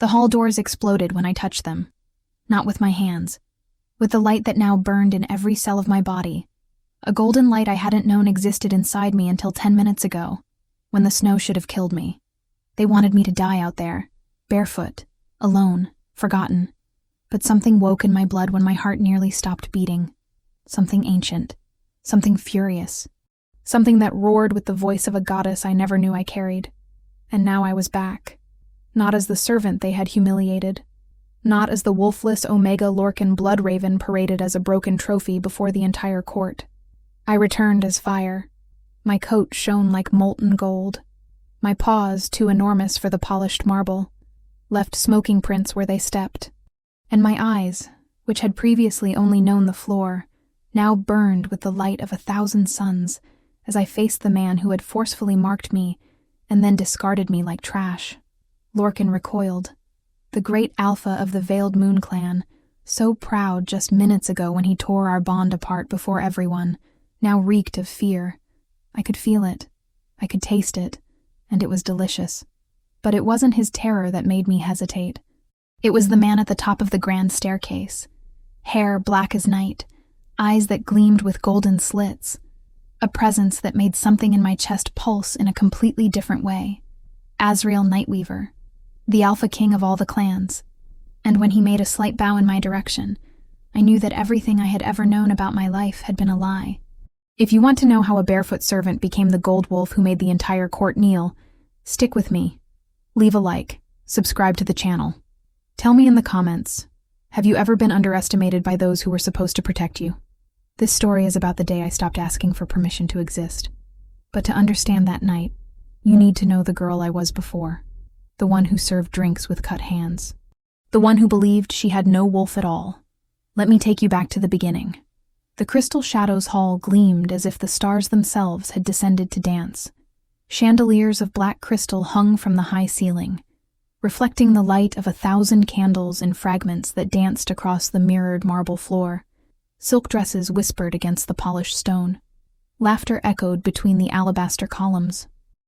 The hall doors exploded when I touched them. Not with my hands. With the light that now burned in every cell of my body. A golden light I hadn't known existed inside me until 10 minutes ago, when the snow should have killed me. They wanted me to die out there, barefoot, alone, forgotten. But something woke in my blood when my heart nearly stopped beating. Something ancient. Something furious. Something that roared with the voice of a goddess I never knew I carried. And now I was back. Not as the servant they had humiliated. Not as the wolfless Omega Lorcan blood raven paraded as a broken trophy before the entire court. I returned as fire. My coat shone like molten gold. My paws, too enormous for the polished marble, left smoking prints where they stepped. And my eyes, which had previously only known the floor, now burned with the light of 1,000 suns as I faced the man who had forcefully marked me and then discarded me like trash. Lorcan recoiled. The great Alpha of the Veiled Moon clan, so proud just minutes ago when he tore our bond apart before everyone, now reeked of fear. I could feel it. I could taste it. And it was delicious. But it wasn't his terror that made me hesitate. It was the man at the top of the grand staircase. Hair black as night, eyes that gleamed with golden slits. A presence that made something in my chest pulse in a completely different way. Azrael Nightweaver, the Alpha King of all the clans. And when he made a slight bow in my direction, I knew that everything I had ever known about my life had been a lie. If you want to know how a barefoot servant became the gold wolf who made the entire court kneel, stick with me. Leave a like, subscribe to the channel. Tell me in the comments, have you ever been underestimated by those who were supposed to protect you? This story is about the day I stopped asking for permission to exist. But to understand that night, you need to know the girl I was before. The one who served drinks with cut hands. The one who believed she had no wolf at all. Let me take you back to the beginning. The Crystal Shadows Hall gleamed as if the stars themselves had descended to dance. Chandeliers of black crystal hung from the high ceiling, reflecting the light of 1,000 candles in fragments that danced across the mirrored marble floor. Silk dresses whispered against the polished stone. Laughter echoed between the alabaster columns.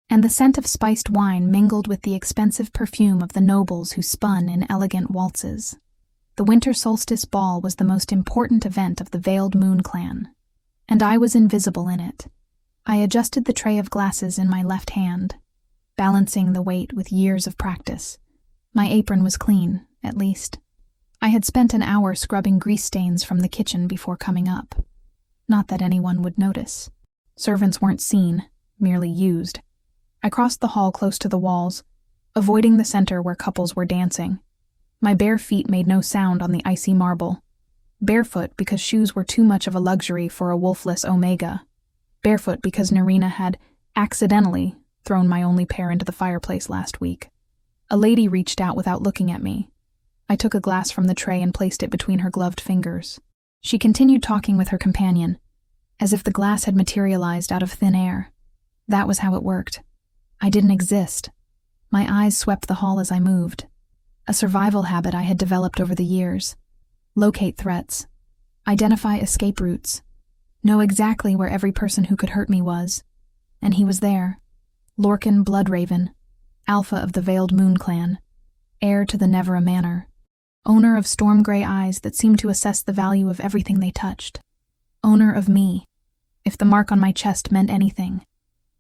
And the scent of spiced wine mingled with the expensive perfume of the nobles who spun in elegant waltzes. The winter solstice ball was the most important event of the Veiled Moon clan, and I was invisible in it. I adjusted the tray of glasses in my left hand, balancing the weight with years of practice. My apron was clean, at least. I had spent an hour scrubbing grease stains from the kitchen before coming up. Not that anyone would notice. Servants weren't seen, merely used. I crossed the hall close to the walls, avoiding the center where couples were dancing. My bare feet made no sound on the icy marble. Barefoot because shoes were too much of a luxury for a wolfless Omega. Barefoot because Narina had, accidentally, thrown my only pair into the fireplace last week. A lady reached out without looking at me. I took a glass from the tray and placed it between her gloved fingers. She continued talking with her companion, as if the glass had materialized out of thin air. That was how it worked. I didn't exist. My eyes swept the hall as I moved. A survival habit I had developed over the years. Locate threats. Identify escape routes. Know exactly where every person who could hurt me was. And he was there. Lorcan Bloodraven, Alpha of the Veiled Moon clan, heir to the Nevera Manor, owner of storm gray eyes that seemed to assess the value of everything they touched. Owner of me, if the mark on my chest meant anything.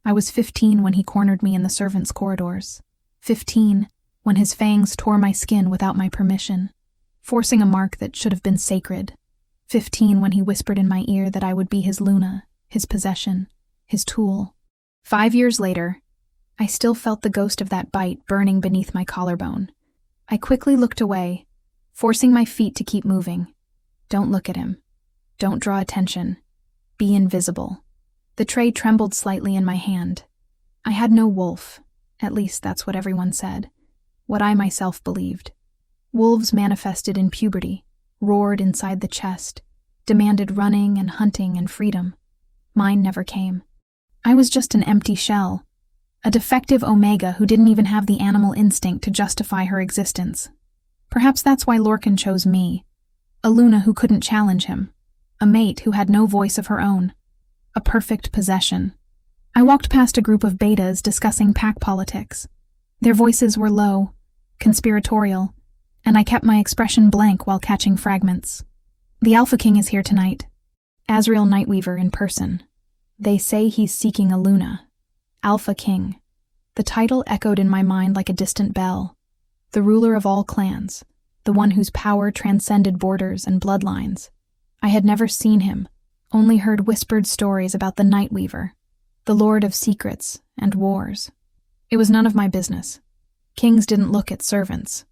I was 15 when he cornered me in the servants' corridors. 15 when his fangs tore my skin without my permission, forcing a mark that should have been sacred. 15 when he whispered in my ear that I would be his Luna, his possession, his tool. 5 years later, I still felt the ghost of that bite burning beneath my collarbone. I quickly looked away, forcing my feet to keep moving. Don't look at him. Don't draw attention. Be invisible. The tray trembled slightly in my hand. I had no wolf. At least that's what everyone said. What I myself believed. Wolves manifested in puberty, roared inside the chest, demanded running and hunting and freedom. Mine never came. I was just an empty shell. A defective Omega who didn't even have the animal instinct to justify her existence. Perhaps that's why Lorcan chose me. A Luna who couldn't challenge him. A mate who had no voice of her own. A perfect possession. I walked past a group of betas discussing pack politics. Their voices were low, conspiratorial, and I kept my expression blank while catching fragments. The Alpha King is here tonight. Azrael Nightweaver in person. They say he's seeking a Luna. Alpha King. The title echoed in my mind like a distant bell. The ruler of all clans, the one whose power transcended borders and bloodlines. I had never seen him, only heard whispered stories about the Nightweaver, the lord of secrets and wars. It was none of my business. Kings didn't look at servants.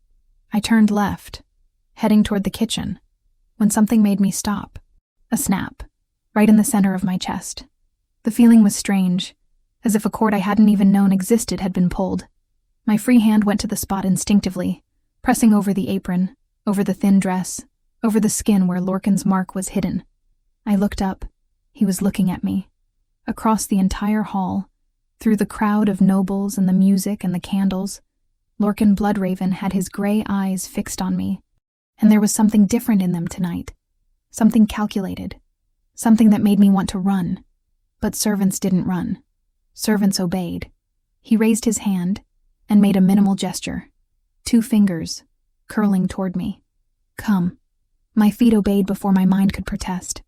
I turned left, heading toward the kitchen, when something made me stop. A snap, right in the center of my chest. The feeling was strange, as if a cord I hadn't even known existed had been pulled. My free hand went to the spot instinctively, pressing over the apron, over the thin dress, over the skin where Lorcan's mark was hidden. I looked up. He was looking at me. Across the entire hall, through the crowd of nobles and the music and the candles, Lorcan Bloodraven had his gray eyes fixed on me, and there was something different in them tonight. Something calculated. Something that made me want to run. But servants didn't run. Servants obeyed. He raised his hand and made a minimal gesture. 2 fingers, curling toward me. Come. My feet obeyed before my mind could protest.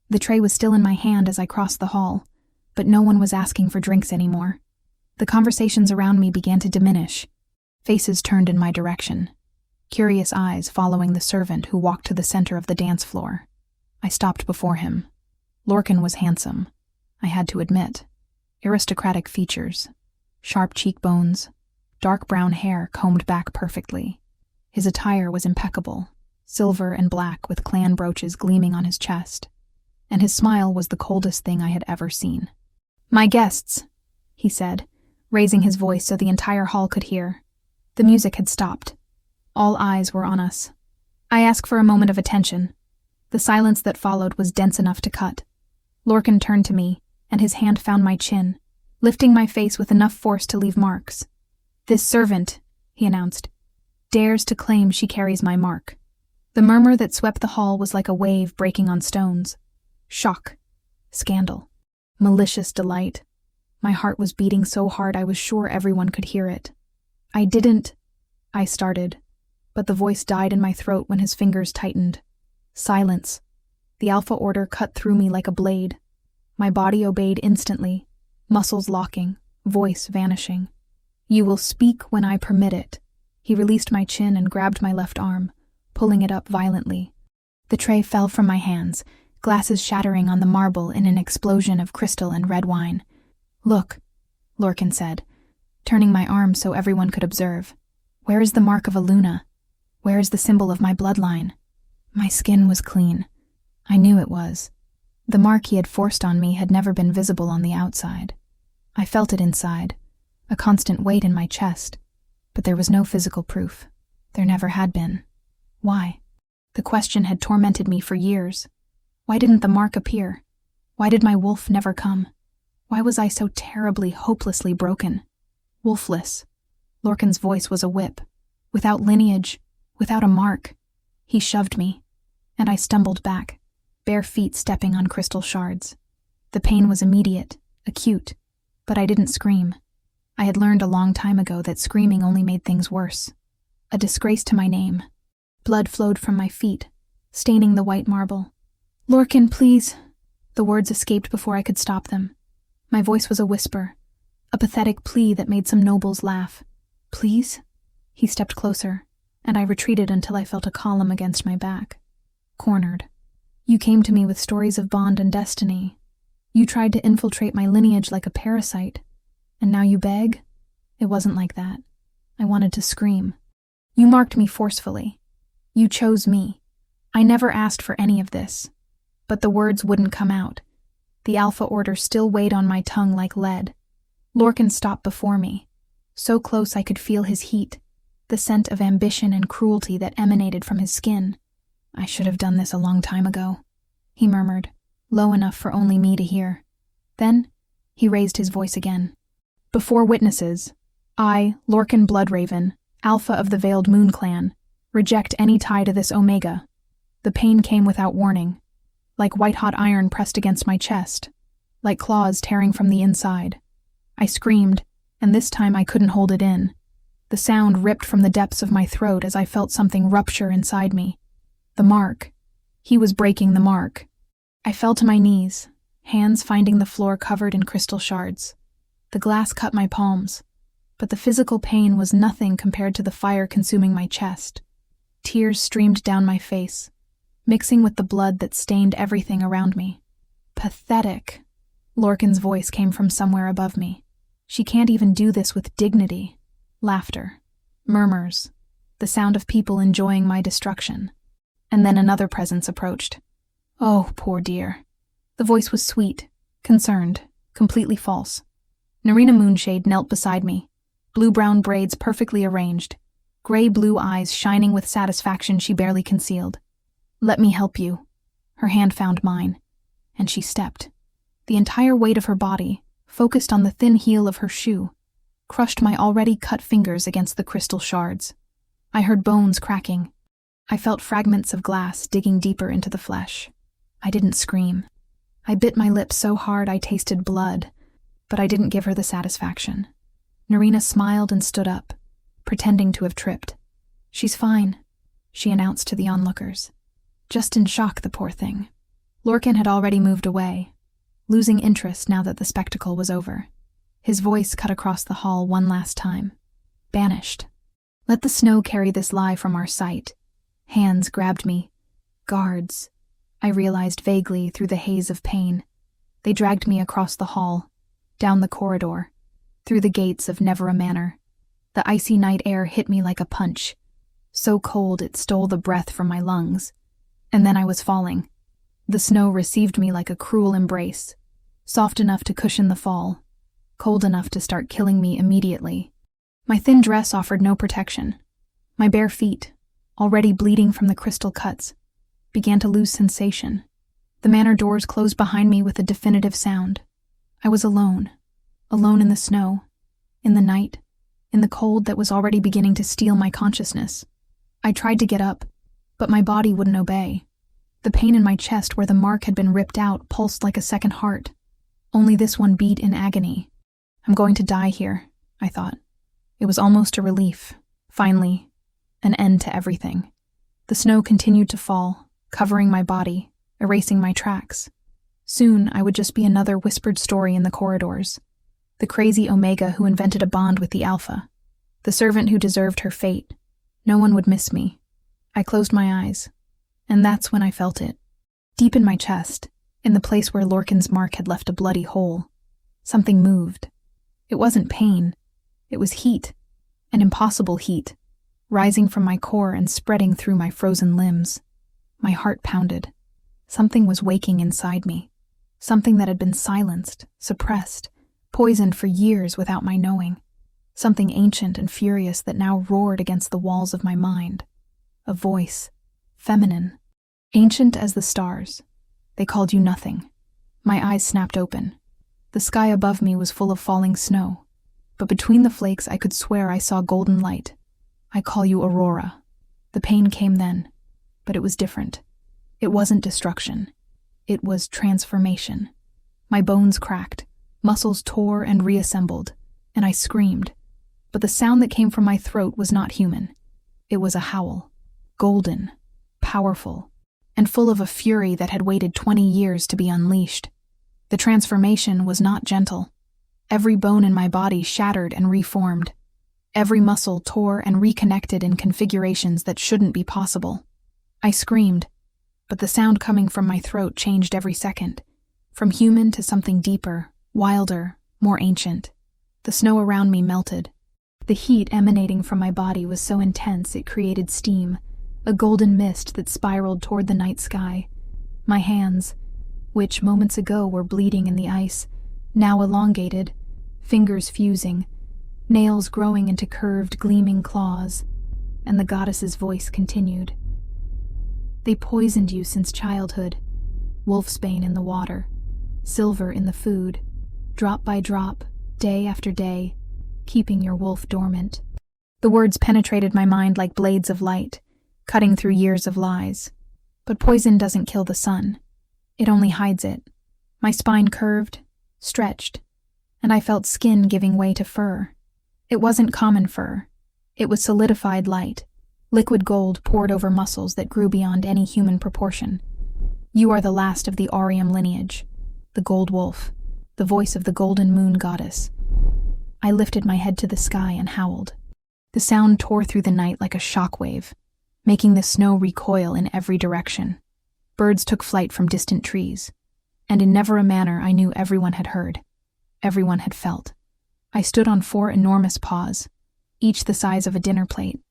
The tray was still in my hand as I crossed the hall, but no one was asking for drinks anymore. The conversations around me began to diminish. Faces turned in my direction. Curious eyes following the servant who walked to the center of the dance floor. I stopped before him. Lorcan was handsome, I had to admit. Aristocratic features, sharp cheekbones, dark brown hair combed back perfectly. His attire was impeccable, silver and black with clan brooches gleaming on his chest, and his smile was the coldest thing I had ever seen. "My guests," he said, raising his voice so the entire hall could hear. The music had stopped. All eyes were on us. I asked for a moment of attention. The silence that followed was dense enough to cut. Lorcan turned to me, and his hand found my chin, lifting my face with enough force to leave marks. "This servant," he announced, "dares to claim she carries my mark." The murmur that swept the hall was like a wave breaking on stones. Shock, scandal, malicious delight. My heart was beating so hard I was sure everyone could hear it. I started, but the voice died in my throat when his fingers tightened. Silence. The Alpha Order cut through me like a blade. My body obeyed instantly, muscles locking, voice vanishing. "You will speak when I permit it." He released my chin and grabbed my left arm, pulling it up violently. The tray fell from my hands, glasses shattering on the marble in an explosion of crystal and red wine. "Look," Lorcan said, turning my arm so everyone could observe. "Where is the mark of a Luna? Where is the symbol of my bloodline?" My skin was clean. I knew it was. The mark he had forced on me had never been visible on the outside. I felt it inside, a constant weight in my chest, but there was no physical proof. There never had been. Why? The question had tormented me for years. Why didn't the mark appear? Why did my wolf never come? Why was I so terribly, hopelessly broken? Wolfless. Lorcan's voice was a whip. Without lineage, without a mark. He shoved me, and I stumbled back, bare feet stepping on crystal shards. The pain was immediate, acute, but I didn't scream. I had learned a long time ago that screaming only made things worse. A disgrace to my name. Blood flowed from my feet, staining the white marble. "Lorcan, please." The words escaped before I could stop them. My voice was a whisper, a pathetic plea that made some nobles laugh. "Please?" He stepped closer, and I retreated until I felt a column against my back. Cornered. "You came to me with stories of bond and destiny. You tried to infiltrate my lineage like a parasite, and now you beg?" It wasn't like that. I wanted to scream. "You marked me forcefully. You chose me. I never asked for any of this." But the words wouldn't come out. The Alpha Order still weighed on my tongue like lead. Lorcan stopped before me, so close I could feel his heat, the scent of ambition and cruelty that emanated from his skin. "I should have done this a long time ago," he murmured, low enough for only me to hear. Then, he raised his voice again. "Before witnesses, I, Lorcan Bloodraven, Alpha of the Veiled Moon Clan, reject any tie to this Omega." The pain came without warning, like white-hot iron pressed against my chest, like claws tearing from the inside. I screamed, and this time I couldn't hold it in. The sound ripped from the depths of my throat as I felt something rupture inside me. The mark. He was breaking the mark. I fell to my knees, hands finding the floor covered in crystal shards. The glass cut my palms, but the physical pain was nothing compared to the fire consuming my chest. Tears streamed down my face, mixing with the blood that stained everything around me. Pathetic. Lorcan's voice came from somewhere above me. She can't even do this with dignity. Laughter. Murmurs. The sound of people enjoying my destruction. And then another presence approached. Oh, poor dear. The voice was sweet, concerned, completely false. Narina Moonshade knelt beside me, blue-brown braids perfectly arranged, gray-blue eyes shining with satisfaction she barely concealed. Let me help you. Her hand found mine, and she stepped. The entire weight of her body, focused on the thin heel of her shoe, crushed my already cut fingers against the crystal shards. I heard bones cracking. I felt fragments of glass digging deeper into the flesh. I didn't scream. I bit my lips so hard I tasted blood, but I didn't give her the satisfaction. Narina smiled and stood up, pretending to have tripped. She's fine, she announced to the onlookers. Just in shock, the poor thing. Lorcan had already moved away, losing interest now that the spectacle was over. His voice cut across the hall one last time. Banished. Let the snow carry this lie from our sight. Hands grabbed me. Guards. I realized vaguely through the haze of pain. They dragged me across the hall, down the corridor, through the gates of Nevera Manor. The icy night air hit me like a punch, so cold it stole the breath from my lungs. And then I was falling. The snow received me like a cruel embrace, soft enough to cushion the fall, cold enough to start killing me immediately. My thin dress offered no protection. My bare feet, already bleeding from the crystal cuts, began to lose sensation. The manor doors closed behind me with a definitive sound. I was alone. Alone in the snow, in the night, in the cold that was already beginning to steal my consciousness. I tried to get up, but my body wouldn't obey. The pain in my chest where the mark had been ripped out pulsed like a second heart. Only this one beat in agony. I'm going to die here, I thought. It was almost a relief. Finally, an end to everything. The snow continued to fall, covering my body, erasing my tracks. Soon, I would just be another whispered story in the corridors. The crazy Omega who invented a bond with the Alpha. The servant who deserved her fate. No one would miss me. I closed my eyes, and that's when I felt it. Deep in my chest, in the place where Lorcan's mark had left a bloody hole, something moved. It wasn't pain. It was heat, an impossible heat, rising from my core and spreading through my frozen limbs. My heart pounded. Something was waking inside me. Something that had been silenced, suppressed, poisoned for years without my knowing. Something ancient and furious that now roared against the walls of my mind. A voice, feminine, ancient as the stars. They called you nothing. My eyes snapped open. The sky above me was full of falling snow, but between the flakes I could swear I saw golden light. I call you Aurora. The pain came then, but it was different. It wasn't destruction. It was transformation. My bones cracked, muscles tore and reassembled, and I screamed. But the sound that came from my throat was not human. It was a howl, golden, powerful, and full of a fury that had waited 20 years to be unleashed. The transformation was not gentle. Every bone in my body shattered and reformed. Every muscle tore and reconnected in configurations that shouldn't be possible. I screamed, but the sound coming from my throat changed every second, from human to something deeper, wilder, more ancient. The snow around me melted. The heat emanating from my body was so intense it created steam, a golden mist that spiraled toward the night sky. My hands, which moments ago were bleeding in the ice, now elongated, fingers fusing, nails growing into curved, gleaming claws, and the goddess's voice continued. They poisoned you since childhood, wolfsbane in the water, silver in the food, drop by drop, day after day, keeping your wolf dormant. The words penetrated my mind like blades of light, cutting through years of lies. But poison doesn't kill the sun. It only hides it. My spine curved, stretched, and I felt skin giving way to fur. It wasn't common fur. It was solidified light, liquid gold poured over muscles that grew beyond any human proportion. You are the last of the Aurium lineage, the Gold Wolf, the voice of the golden moon goddess. I lifted my head to the sky and howled. The sound tore through the night like a shockwave, making the snow recoil in every direction. Birds took flight from distant trees, and in never a manner I knew everyone had heard, everyone had felt. I stood on 4 enormous paws, each the size of a dinner plate.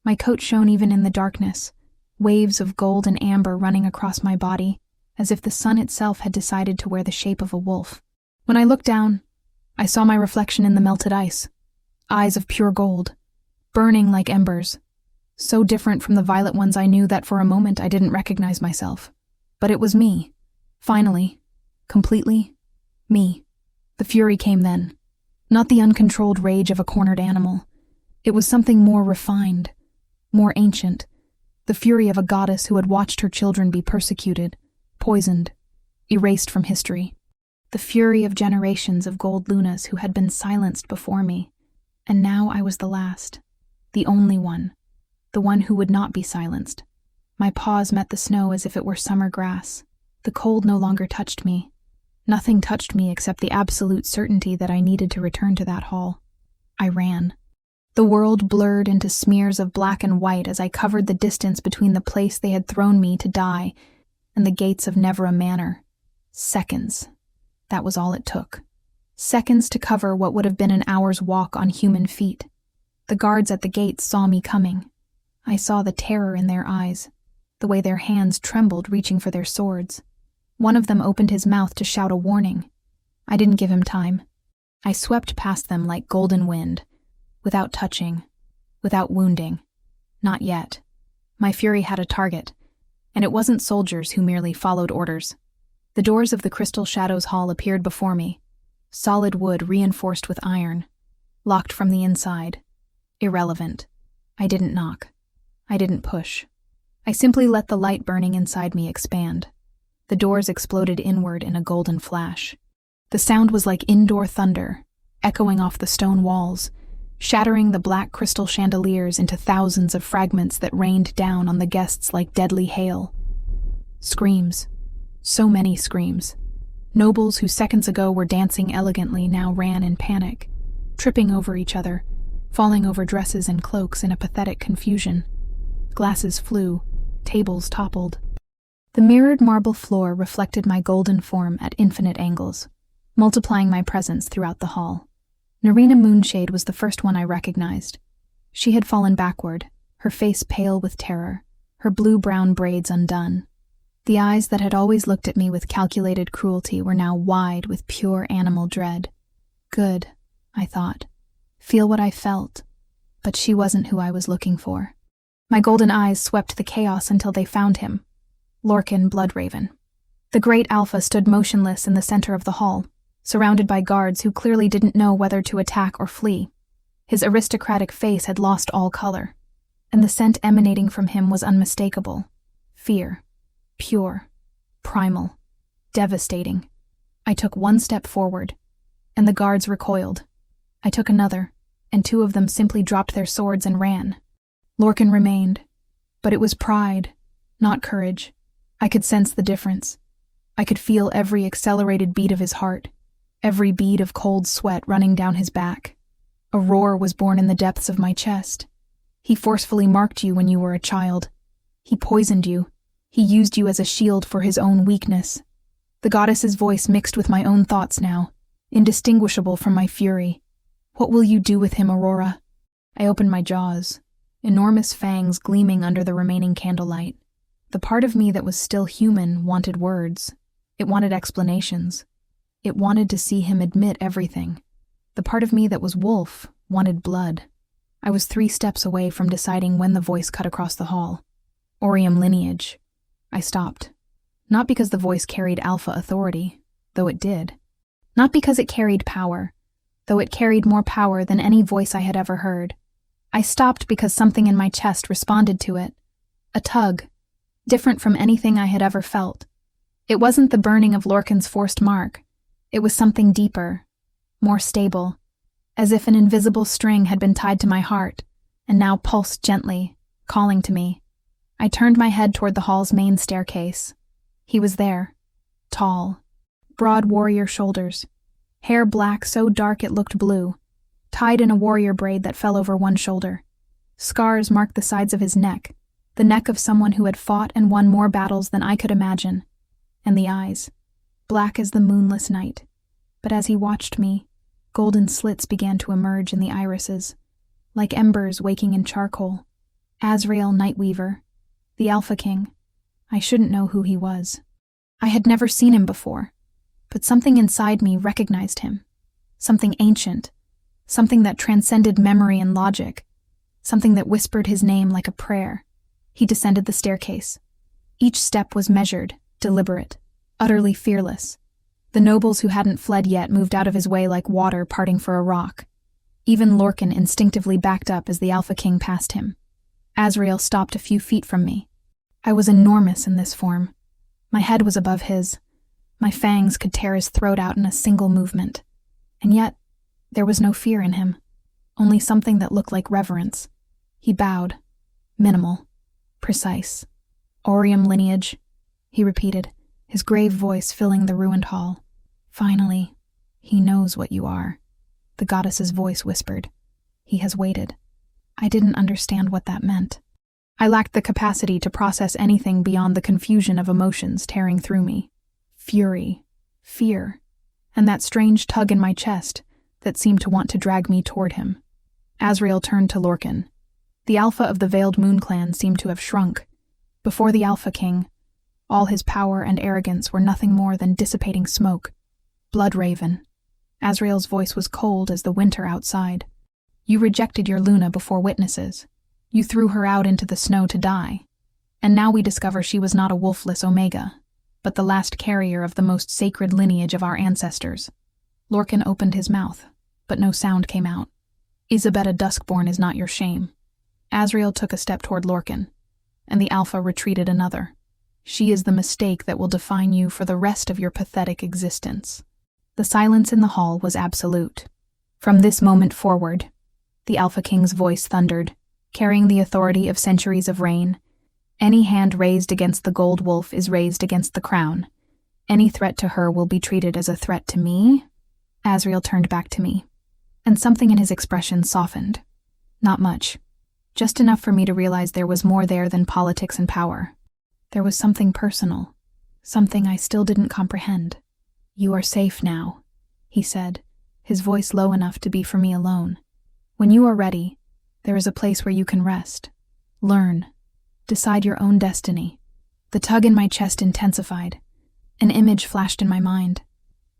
My coat shone even in the darkness, waves of gold and amber running across my body, as if the sun itself had decided to wear the shape of a wolf. When I looked down, I saw my reflection in the melted ice, eyes of pure gold, burning like embers, so different from the violet ones I knew that for a moment I didn't recognize myself. But it was me, finally, completely, me. The fury came then, not the uncontrolled rage of a cornered animal. It was something more refined, more ancient, the fury of a goddess who had watched her children be persecuted, poisoned, erased from history. The fury of generations of gold lunas who had been silenced before me, and now I was the last, the only one, the one who would not be silenced. My paws met the snow as if it were summer grass. The cold no longer touched me. Nothing touched me except the absolute certainty that I needed to return to that hall. I ran. The world blurred into smears of black and white as I covered the distance between the place they had thrown me to die and the gates of never a manor. Seconds. That was all it took. Seconds to cover what would have been an hour's walk on human feet. The guards at the gates saw me coming. I saw the terror in their eyes, the way their hands trembled reaching for their swords. One of them opened his mouth to shout a warning. I didn't give him time. I swept past them like golden wind, without touching, without wounding. Not yet. My fury had a target, and it wasn't soldiers who merely followed orders. The doors of the Crystal Shadows Hall appeared before me, solid wood reinforced with iron, locked from the inside. Irrelevant. I didn't knock. I didn't push. I simply let the light burning inside me expand. The doors exploded inward in a golden flash. The sound was like indoor thunder, echoing off the stone walls, shattering the black crystal chandeliers into thousands of fragments that rained down on the guests like deadly hail. Screams. So many screams. Nobles who seconds ago were dancing elegantly now ran in panic, tripping over each other, falling over dresses and cloaks in a pathetic confusion. Glasses flew, tables toppled. The mirrored marble floor reflected my golden form at infinite angles, multiplying my presence throughout the hall. Narina Moonshade was the first one I recognized. She had fallen backward, her face pale with terror, her blue-brown braids undone. The eyes that had always looked at me with calculated cruelty were now wide with pure animal dread. Good, I thought. Feel what I felt. But she wasn't who I was looking for. My golden eyes swept the chaos until they found him. Lorcan Bloodraven. The great Alpha stood motionless in the center of the hall, surrounded by guards who clearly didn't know whether to attack or flee. His aristocratic face had lost all color, and the scent emanating from him was unmistakable. Fear. Pure. Primal. Devastating. I took one step forward, and the guards recoiled. I took another, and 2 of them simply dropped their swords and ran. Lorcan remained, but it was pride, not courage. I could sense the difference. I could feel every accelerated beat of his heart, every bead of cold sweat running down his back. A roar was born in the depths of my chest. He forcefully marked you when you were a child. He poisoned you. He used you as a shield for his own weakness. The goddess's voice mixed with my own thoughts now, indistinguishable from my fury. What will you do with him, Aurora? I opened my jaws, enormous fangs gleaming under the remaining candlelight. The part of me that was still human wanted words. It wanted explanations. It wanted to see him admit everything. The part of me that was wolf wanted blood. I was 3 steps away from deciding when the voice cut across the hall. Aurium lineage. I stopped. Not because the voice carried alpha authority, though it did. Not because it carried power, though it carried more power than any voice I had ever heard. I stopped because something in my chest responded to it. A tug, different from anything I had ever felt. It wasn't the burning of Lorcan's forced mark. It was something deeper, more stable, as if an invisible string had been tied to my heart, and now pulsed gently, calling to me. I turned my head toward the hall's main staircase. He was there, tall, broad warrior shoulders, hair black so dark it looked blue, tied in a warrior braid that fell over one shoulder. Scars marked the sides of his neck, the neck of someone who had fought and won more battles than I could imagine. And the eyes, black as the moonless night. But as he watched me, golden slits began to emerge in the irises, like embers waking in charcoal. Azrael Nightweaver, the Alpha King. I shouldn't know who he was. I had never seen him before, but something inside me recognized him. Something ancient, something that transcended memory and logic, something that whispered his name like a prayer. He descended the staircase. Each step was measured, deliberate, utterly fearless. The nobles who hadn't fled yet moved out of his way like water parting for a rock. Even Lorcan instinctively backed up as the Alpha King passed him. Azrael stopped a few feet from me. I was enormous in this form. My head was above his. My fangs could tear his throat out in a single movement. And yet, there was no fear in him, only something that looked like reverence. He bowed. Minimal. Precise. Aurium lineage, he repeated, his grave voice filling the ruined hall. Finally, he knows what you are, the goddess's voice whispered. He has waited. I didn't understand what that meant. I lacked the capacity to process anything beyond the confusion of emotions tearing through me. Fury, fear, and that strange tug in my chest that seemed to want to drag me toward him. Azrael turned to Lorcan. The Alpha of the Veiled Moon Clan seemed to have shrunk. Before the Alpha King, all his power and arrogance were nothing more than dissipating smoke. Bloodraven. Azrael's voice was cold as the winter outside. You rejected your Luna before witnesses. You threw her out into the snow to die. And now we discover she was not a wolfless Omega, but the last carrier of the most sacred lineage of our ancestors. Lorcan opened his mouth, but no sound came out. Isabetta Duskborn is not your shame. Azrael took a step toward Lorcan, and the Alpha retreated another. She is the mistake that will define you for the rest of your pathetic existence. The silence in the hall was absolute. From this moment forward, the Alpha King's voice thundered, carrying the authority of centuries of reign. Any hand raised against the gold wolf is raised against the crown. Any threat to her will be treated as a threat to me. Azrael turned back to me, and something in his expression softened. Not much. Just enough for me to realize there was more there than politics and power. There was something personal, something I still didn't comprehend. You are safe now, he said, his voice low enough to be for me alone. When you are ready, there is a place where you can rest, learn, decide your own destiny. The tug in my chest intensified. An image flashed in my mind.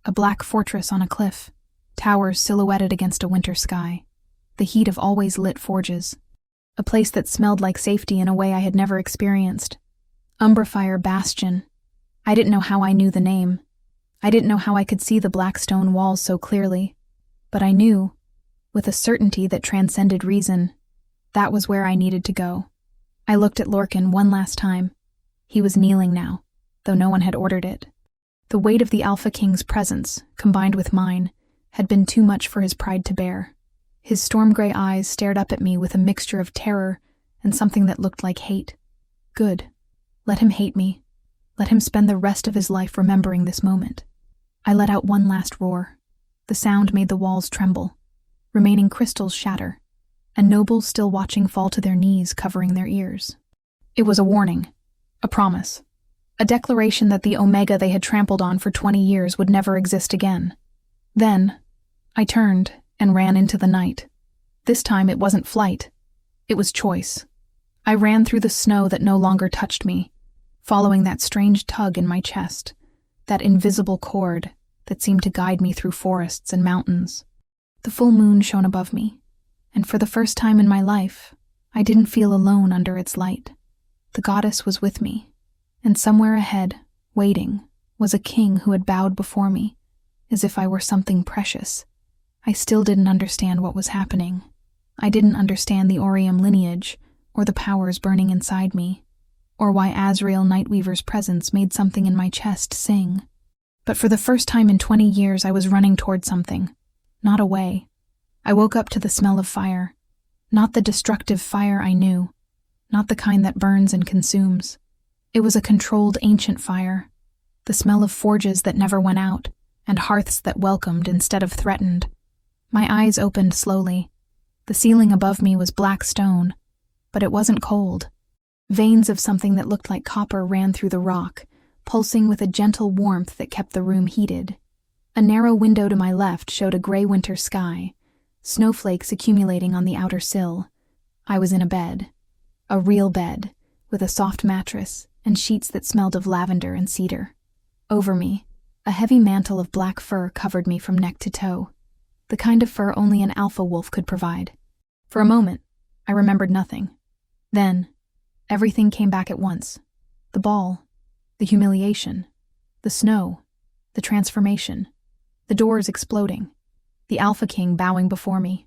A black fortress on a cliff, towers silhouetted against a winter sky, the heat of always lit forges. A place that smelled like safety in a way I had never experienced. Umbrafire Bastion. I didn't know how I knew the name. I didn't know how I could see the black stone walls so clearly. But I knew, with a certainty that transcended reason, that was where I needed to go. I looked at Lorcan one last time. He was kneeling now, though no one had ordered it. The weight of the Alpha King's presence, combined with mine, had been too much for his pride to bear. His storm-gray eyes stared up at me with a mixture of terror and something that looked like hate. Good. Let him hate me. Let him spend the rest of his life remembering this moment. I let out one last roar. The sound made the walls tremble. Remaining crystals shatter, and nobles still watching fall to their knees, covering their ears. It was a warning. A promise. A declaration that the Omega they had trampled on for 20 years would never exist again. Then, I turned and ran into the night. This time it wasn't flight. It was choice. I ran through the snow that no longer touched me, following that strange tug in my chest, that invisible cord that seemed to guide me through forests and mountains. The full moon shone above me, and for the first time in my life, I didn't feel alone under its light. The goddess was with me, and somewhere ahead, waiting, was a king who had bowed before me, as if I were something precious. I still didn't understand what was happening. I didn't understand the Aurium lineage, or the powers burning inside me, or why Azrael Nightweaver's presence made something in my chest sing. But for the first time in 20 years I was running toward something, not away. I woke up to the smell of fire. Not the destructive fire I knew, not the kind that burns and consumes. It was a controlled ancient fire, the smell of forges that never went out, and hearths that welcomed instead of threatened. My eyes opened slowly. The ceiling above me was black stone, but it wasn't cold. Veins of something that looked like copper ran through the rock, pulsing with a gentle warmth that kept the room heated. A narrow window to my left showed a gray winter sky, snowflakes accumulating on the outer sill. I was in a bed. A real bed, with a soft mattress and sheets that smelled of lavender and cedar. Over me, a heavy mantle of black fur covered me from neck to toe, the kind of fur only an alpha wolf could provide. For a moment, I remembered nothing. Then, everything came back at once. The ball, the humiliation, the snow, the transformation, the doors exploding, the Alpha King bowing before me.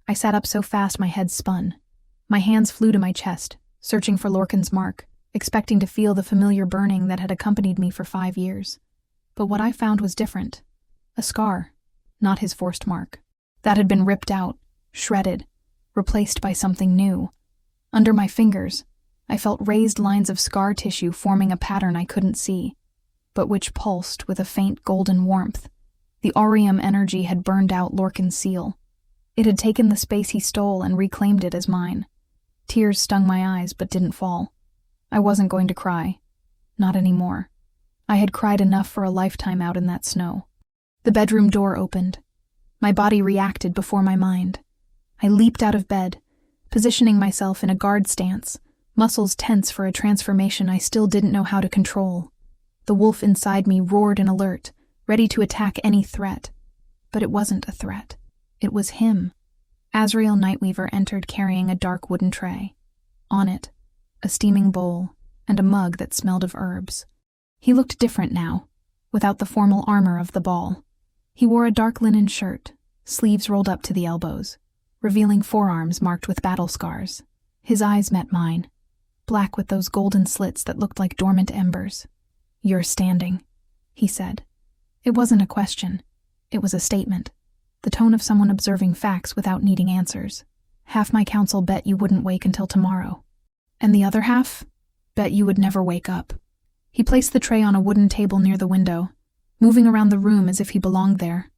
I sat up so fast my head spun. My hands flew to my chest, searching for Lorcan's mark, expecting to feel the familiar burning that had accompanied me for 5 years. But what I found was different. A scar, not his forced mark. That had been ripped out, shredded, replaced by something new. Under my fingers, I felt raised lines of scar tissue forming a pattern I couldn't see, but which pulsed with a faint golden warmth. The Aurium energy had burned out Lorcan's seal. It had taken the space he stole and reclaimed it as mine. Tears stung my eyes but didn't fall. I wasn't going to cry. Not anymore. I had cried enough for a lifetime out in that snow. The bedroom door opened. My body reacted before my mind. I leaped out of bed, positioning myself in a guard stance, muscles tense for a transformation I still didn't know how to control. The wolf inside me roared in alert, ready to attack any threat. But it wasn't a threat. It was him. Azrael Nightweaver entered carrying a dark wooden tray. On it, a steaming bowl, and a mug that smelled of herbs. He looked different now, without the formal armor of the ball. He wore a dark linen shirt, sleeves rolled up to the elbows, revealing forearms marked with battle scars. His eyes met mine, black with those golden slits that looked like dormant embers. "You're standing," he said. It wasn't a question. It was a statement. The tone of someone observing facts without needing answers. Half my council bet you wouldn't wake until tomorrow. And the other half? Bet you would never wake up. He placed the tray on a wooden table near the window, moving around the room as if he belonged there,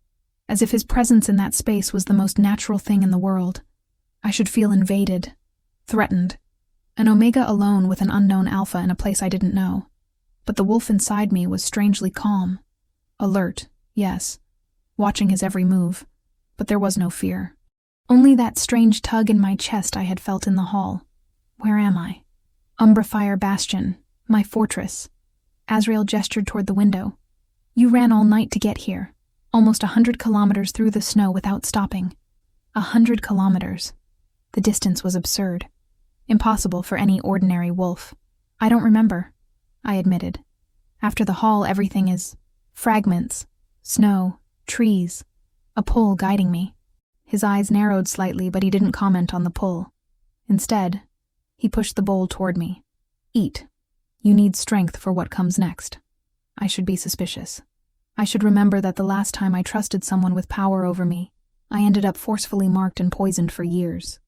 as if his presence in that space was the most natural thing in the world. I should feel invaded, threatened, an Omega alone with an unknown Alpha in a place I didn't know. But the wolf inside me was strangely calm. Alert, yes, watching his every move, but there was no fear. Only that strange tug in my chest I had felt in the hall. Where am I? Umbrafire Bastion, my fortress. Azrael gestured toward the window. You ran all night to get here, almost 100 kilometers through the snow without stopping. 100 kilometers. The distance was absurd. Impossible for any ordinary wolf. I don't remember, I admitted. After the hall, everything is fragments, snow, trees, a pull guiding me. His eyes narrowed slightly, but he didn't comment on the pull. Instead, he pushed the bowl toward me. Eat. You need strength for what comes next. I should be suspicious. I should remember that the last time I trusted someone with power over me, I ended up forcefully marked and poisoned for years.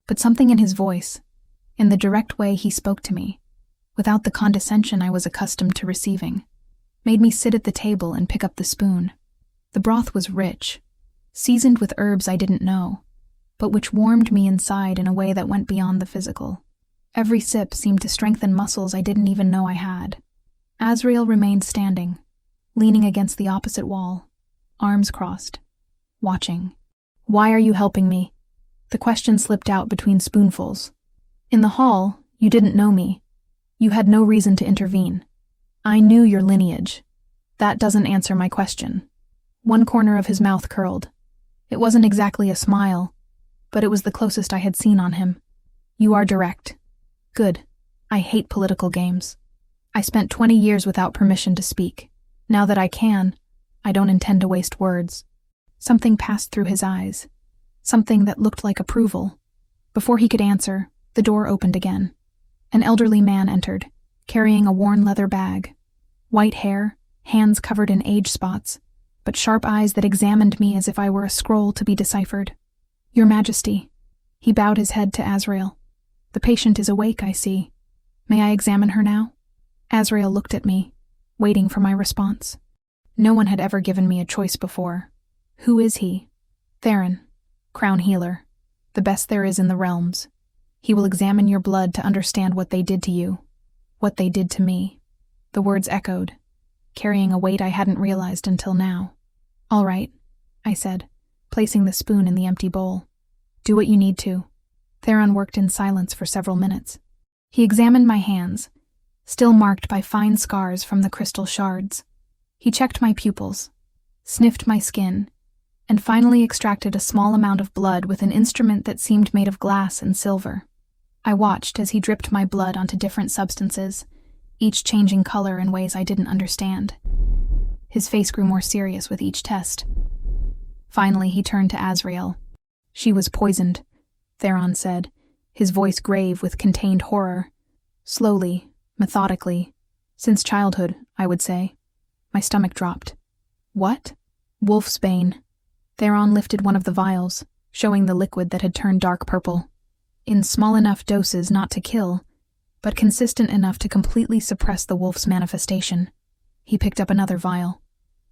But something in his voice, in the direct way he spoke to me, without the condescension I was accustomed to receiving, made me sit at the table and pick up the spoon. The broth was rich, seasoned with herbs I didn't know, but which warmed me inside in a way that went beyond the physical. Every sip seemed to strengthen muscles I didn't even know I had. Azrael remained standing, leaning against the opposite wall, arms crossed, watching. Why are you helping me? The question slipped out between spoonfuls. In the hall, you didn't know me. You had no reason to intervene. I knew your lineage. That doesn't answer my question. One corner of his mouth curled. It wasn't exactly a smile, but it was the closest I had seen on him. You are direct. Good. I hate political games. I spent 20 years without permission to speak. Now that I can, I don't intend to waste words. Something passed through his eyes. Something that looked like approval. Before he could answer, the door opened again. An elderly man entered, carrying a worn leather bag. White hair, hands covered in age spots, but sharp eyes that examined me as if I were a scroll to be deciphered. Your Majesty. He bowed his head to Azrael. "The patient is awake, I see. May I examine her now?" Azrael looked at me, waiting for my response. No one had ever given me a choice before. "Who is he?" "Theron, crown healer. The best there is in the realms. He will examine your blood to understand what they did to you. What they did to me." The words echoed, carrying a weight I hadn't realized until now. "All right," I said, placing the spoon in the empty bowl. "Do what you need to." Theron worked in silence for several minutes. He examined my hands, still marked by fine scars from the crystal shards. He checked my pupils, sniffed my skin, and finally extracted a small amount of blood with an instrument that seemed made of glass and silver. I watched as he dripped my blood onto different substances, each changing color in ways I didn't understand. His face grew more serious with each test. Finally, he turned to Azrael. "She was poisoned," Theron said, his voice grave with contained horror. "Slowly, methodically. Since childhood, I would say." My stomach dropped. "What?" "Wolf's bane." Theron lifted one of the vials, showing the liquid that had turned dark purple. In small enough doses not to kill, but consistent enough to completely suppress the wolf's manifestation. He picked up another vial.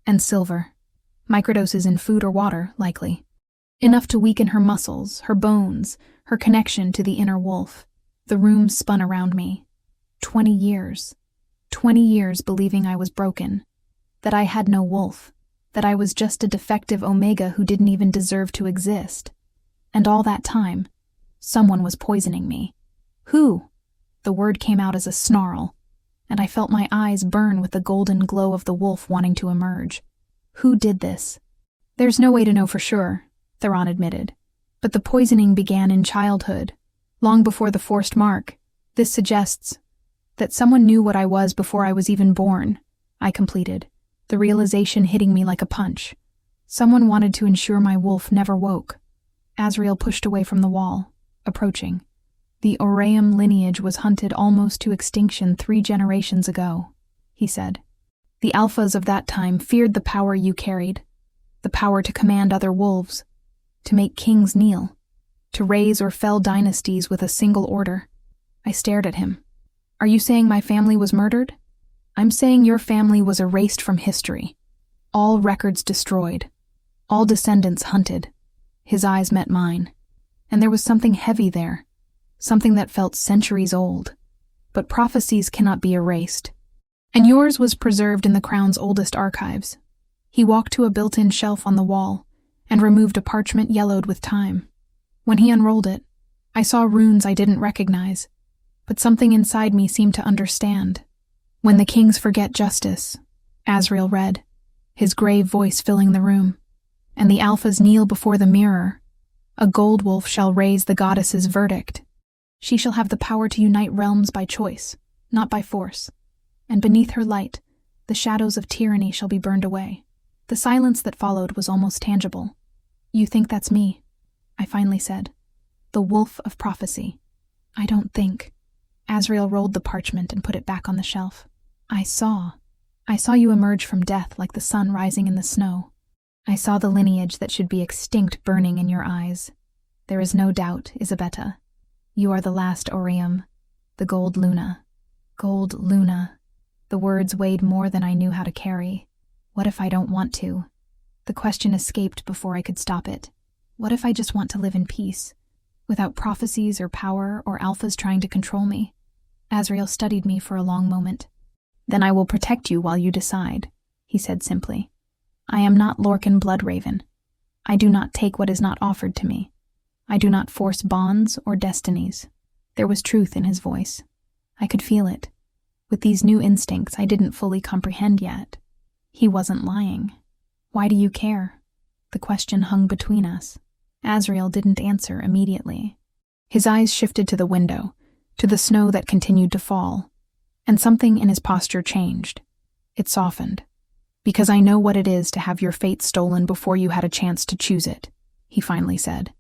"And silver. Microdoses in food or water, likely. Enough to weaken her muscles, her bones, her connection to the inner wolf." The room spun around me. 20 years. 20 years believing I was broken. That I had no wolf. That I was just a defective Omega who didn't even deserve to exist. And all that time, someone was poisoning me. "Who?" The word came out as a snarl, and I felt my eyes burn with the golden glow of the wolf wanting to emerge. "Who did this?" "There's no way to know for sure," Theron admitted. "But the poisoning began in childhood, long before the forced mark. This suggests that someone knew what I was before I was even born," I completed, the realization hitting me like a punch. Someone wanted to ensure my wolf never woke. Azrael pushed away from the wall, approaching. "The Aureum lineage was hunted almost to extinction 3 generations ago," he said. "The Alphas of that time feared the power you carried, the power to command other wolves, to make kings kneel, to raise or fell dynasties with a single order." I stared at him. "Are you saying my family was murdered?" "I'm saying your family was erased from history. All records destroyed. All descendants hunted." His eyes met mine, and there was something heavy there, something that felt centuries old. "But prophecies cannot be erased. And yours was preserved in the Crown's oldest archives." He walked to a built-in shelf on the wall and removed a parchment yellowed with time. When he unrolled it, I saw runes I didn't recognize, but something inside me seemed to understand. "When the kings forget justice," Azrael read, his grave voice filling the room, "and the Alphas kneel before the mirror, a gold wolf shall raise the goddess's verdict. She shall have the power to unite realms by choice, not by force. And beneath her light, the shadows of tyranny shall be burned away." The silence that followed was almost tangible. "You think that's me?" I finally said. "The wolf of prophecy." "I don't think." Azrael rolled the parchment and put it back on the shelf. I saw you emerge from death like the sun rising in the snow. I saw the lineage that should be extinct burning in your eyes. There is no doubt, Isabetta. You are the last Aureum, the Gold Luna." Gold Luna. The words weighed more than I knew how to carry. What if I don't want to? The question escaped before I could stop it. What if I just want to live in peace, without prophecies or power or Alphas trying to control me? Azrael studied me for a long moment. "Then I will protect you while you decide," he said simply. "I am not Lorcan Bloodraven. I do not take what is not offered to me. I do not force bonds or destinies." There was truth in his voice. I could feel it. With these new instincts I didn't fully comprehend yet. He wasn't lying. "Why do you care?" The question hung between us. Azrael didn't answer immediately. His eyes shifted to the window, to the snow that continued to fall, and something in his posture changed. It softened. "Because I know what it is to have your fate stolen before you had a chance to choose it," he finally said.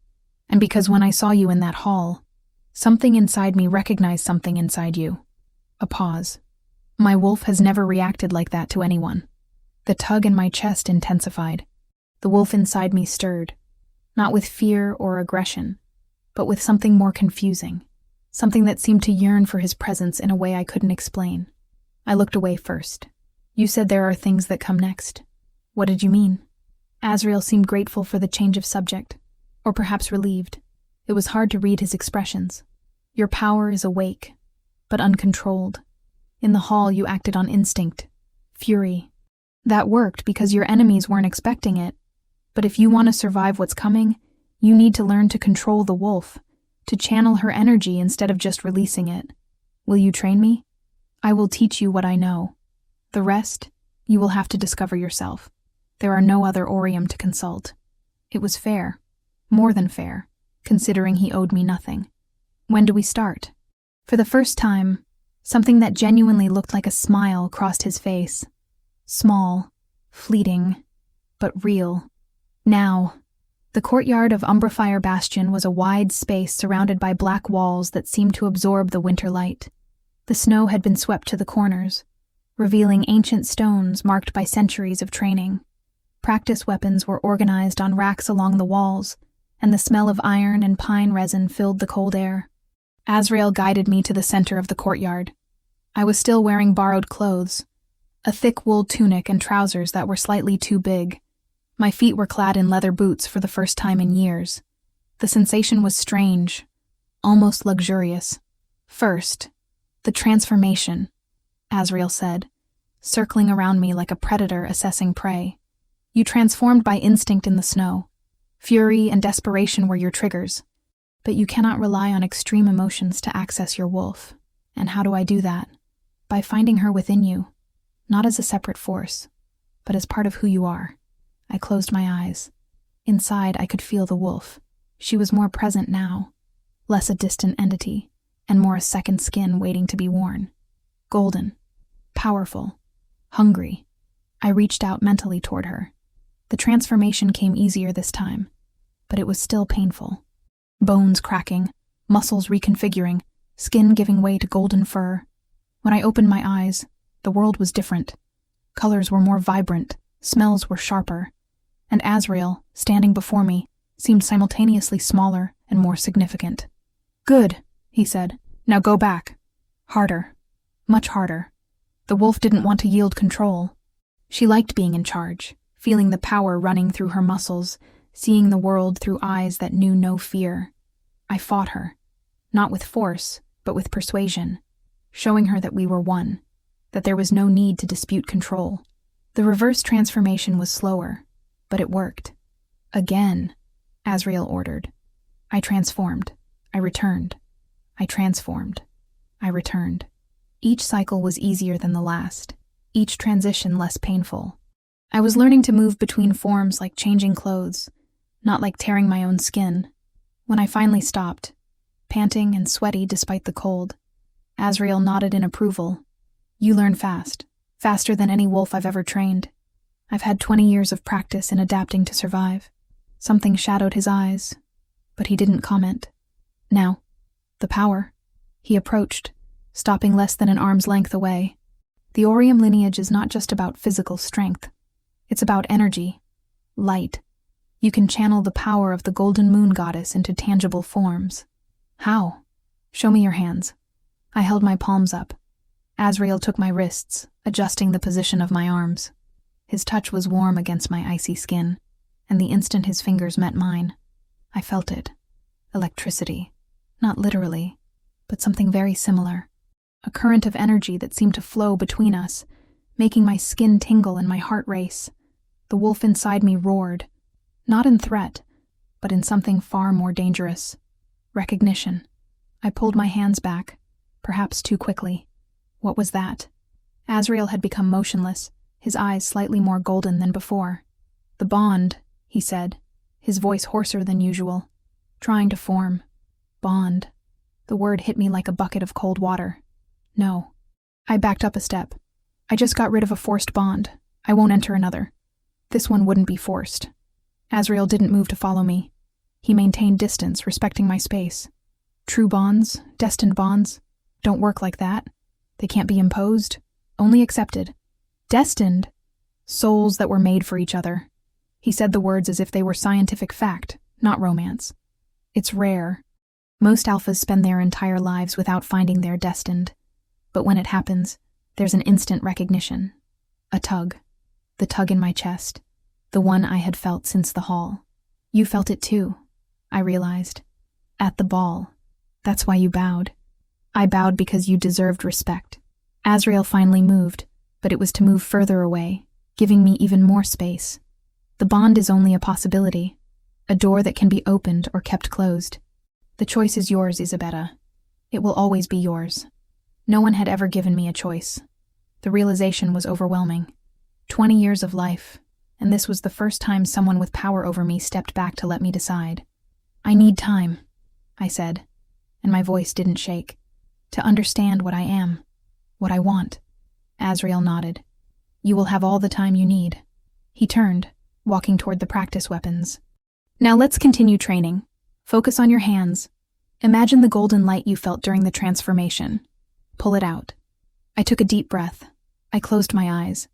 "And because when I saw you in that hall, something inside me recognized something inside you." A pause. "My wolf has never reacted like that to anyone." The tug in my chest intensified. The wolf inside me stirred, not with fear or aggression, but with something more confusing, something that seemed to yearn for his presence in a way I couldn't explain. I looked away first. You said there are things that come next. What did you mean? Azrael seemed grateful for the change of subject, or perhaps relieved. It was hard to read his expressions. Your power is awake, but uncontrolled. In the hall you acted on instinct, fury. That worked because your enemies weren't expecting it. But if you want to survive what's coming, you need to learn to control the wolf, to channel her energy instead of just releasing it. Will you train me? I will teach you what I know. The rest, you will have to discover yourself. There are no other Orium to consult. It was fair, more than fair, considering he owed me nothing. When do we start? For the first time, something that genuinely looked like a smile crossed his face. Small, fleeting, but real. Now, the courtyard of Umbrafire Bastion was a wide space surrounded by black walls that seemed to absorb the winter light. The snow had been swept to the corners, revealing ancient stones marked by centuries of training. Practice weapons were organized on racks along the walls, and the smell of iron and pine resin filled the cold air. Azrael guided me to the center of the courtyard. I was still wearing borrowed clothes, a thick wool tunic and trousers that were slightly too big. My feet were clad in leather boots for the first time in years. The sensation was strange, almost luxurious. First, the transformation, Azrael said, circling around me like a predator assessing prey. You transformed by instinct in the snow. Fury and desperation were your triggers. But you cannot rely on extreme emotions to access your wolf. And how do I do that? By finding her within you, not as a separate force, but as part of who you are. I closed my eyes. Inside, I could feel the wolf. She was more present now, less a distant entity, and more a second skin waiting to be worn. Golden, powerful, hungry. I reached out mentally toward her. The transformation came easier this time, but it was still painful. Bones cracking, muscles reconfiguring, skin giving way to golden fur. When I opened my eyes, the world was different. Colors were more vibrant, smells were sharper, and Azrael, standing before me, seemed simultaneously smaller and more significant. Good, he said. Now go back. Harder. Much harder. The wolf didn't want to yield control. She liked being in charge, feeling the power running through her muscles, seeing the world through eyes that knew no fear. I fought her, not with force, but with persuasion, showing her that we were one, that there was no need to dispute control. The reverse transformation was slower, but it worked. Again, Azrael ordered. I transformed. I returned. I transformed. I returned. Each cycle was easier than the last, each transition less painful. I was learning to move between forms like changing clothes, not like tearing my own skin. When I finally stopped, panting and sweaty despite the cold, Azrael nodded in approval. You learn fast, faster than any wolf I've ever trained. I've had 20 years of practice in adapting to survive. Something shadowed his eyes, but he didn't comment. Now, the power. He approached, stopping less than an arm's length away. The Orium lineage is not just about physical strength. It's about energy, light. You can channel the power of the golden moon goddess into tangible forms. How? Show me your hands. I held my palms up. Azrael took my wrists, adjusting the position of my arms. His touch was warm against my icy skin, and the instant his fingers met mine, I felt it. Electricity. Not literally, but something very similar. A current of energy that seemed to flow between us, making my skin tingle and my heart race. The wolf inside me roared, not in threat, but in something far more dangerous. Recognition. I pulled my hands back, perhaps too quickly. What was that? Azrael had become motionless, his eyes slightly more golden than before. The bond, he said, his voice hoarser than usual. Trying to form. Bond. The word hit me like a bucket of cold water. No. I backed up a step. I just got rid of a forced bond. I won't enter another. This one wouldn't be forced. Azrael didn't move to follow me. He maintained distance, respecting my space. True bonds, destined bonds, don't work like that. They can't be imposed, only accepted. Destined? Souls that were made for each other. He said the words as if they were scientific fact, not romance. It's rare, Most alphas spend their entire lives without finding their destined. But when it happens, there's an instant recognition. A tug. The tug in my chest. The one I had felt since the hall. You felt it too, I realized. At the ball. That's why you bowed. I bowed because you deserved respect. Azrael finally moved, but it was to move further away, giving me even more space. The bond is only a possibility, a door that can be opened or kept closed. The choice is yours, Isabetta. It will always be yours. No one had ever given me a choice. The realization was overwhelming. 20 years of life, and this was the first time someone with power over me stepped back to let me decide. I need time, I said, and my voice didn't shake, to understand what I am, what I want. Azrael nodded. You will have all the time you need. He turned, walking toward the practice weapons. Now let's continue training. Focus on your hands. Imagine the golden light you felt during the transformation. Pull it out. I took a deep breath. I closed my eyes.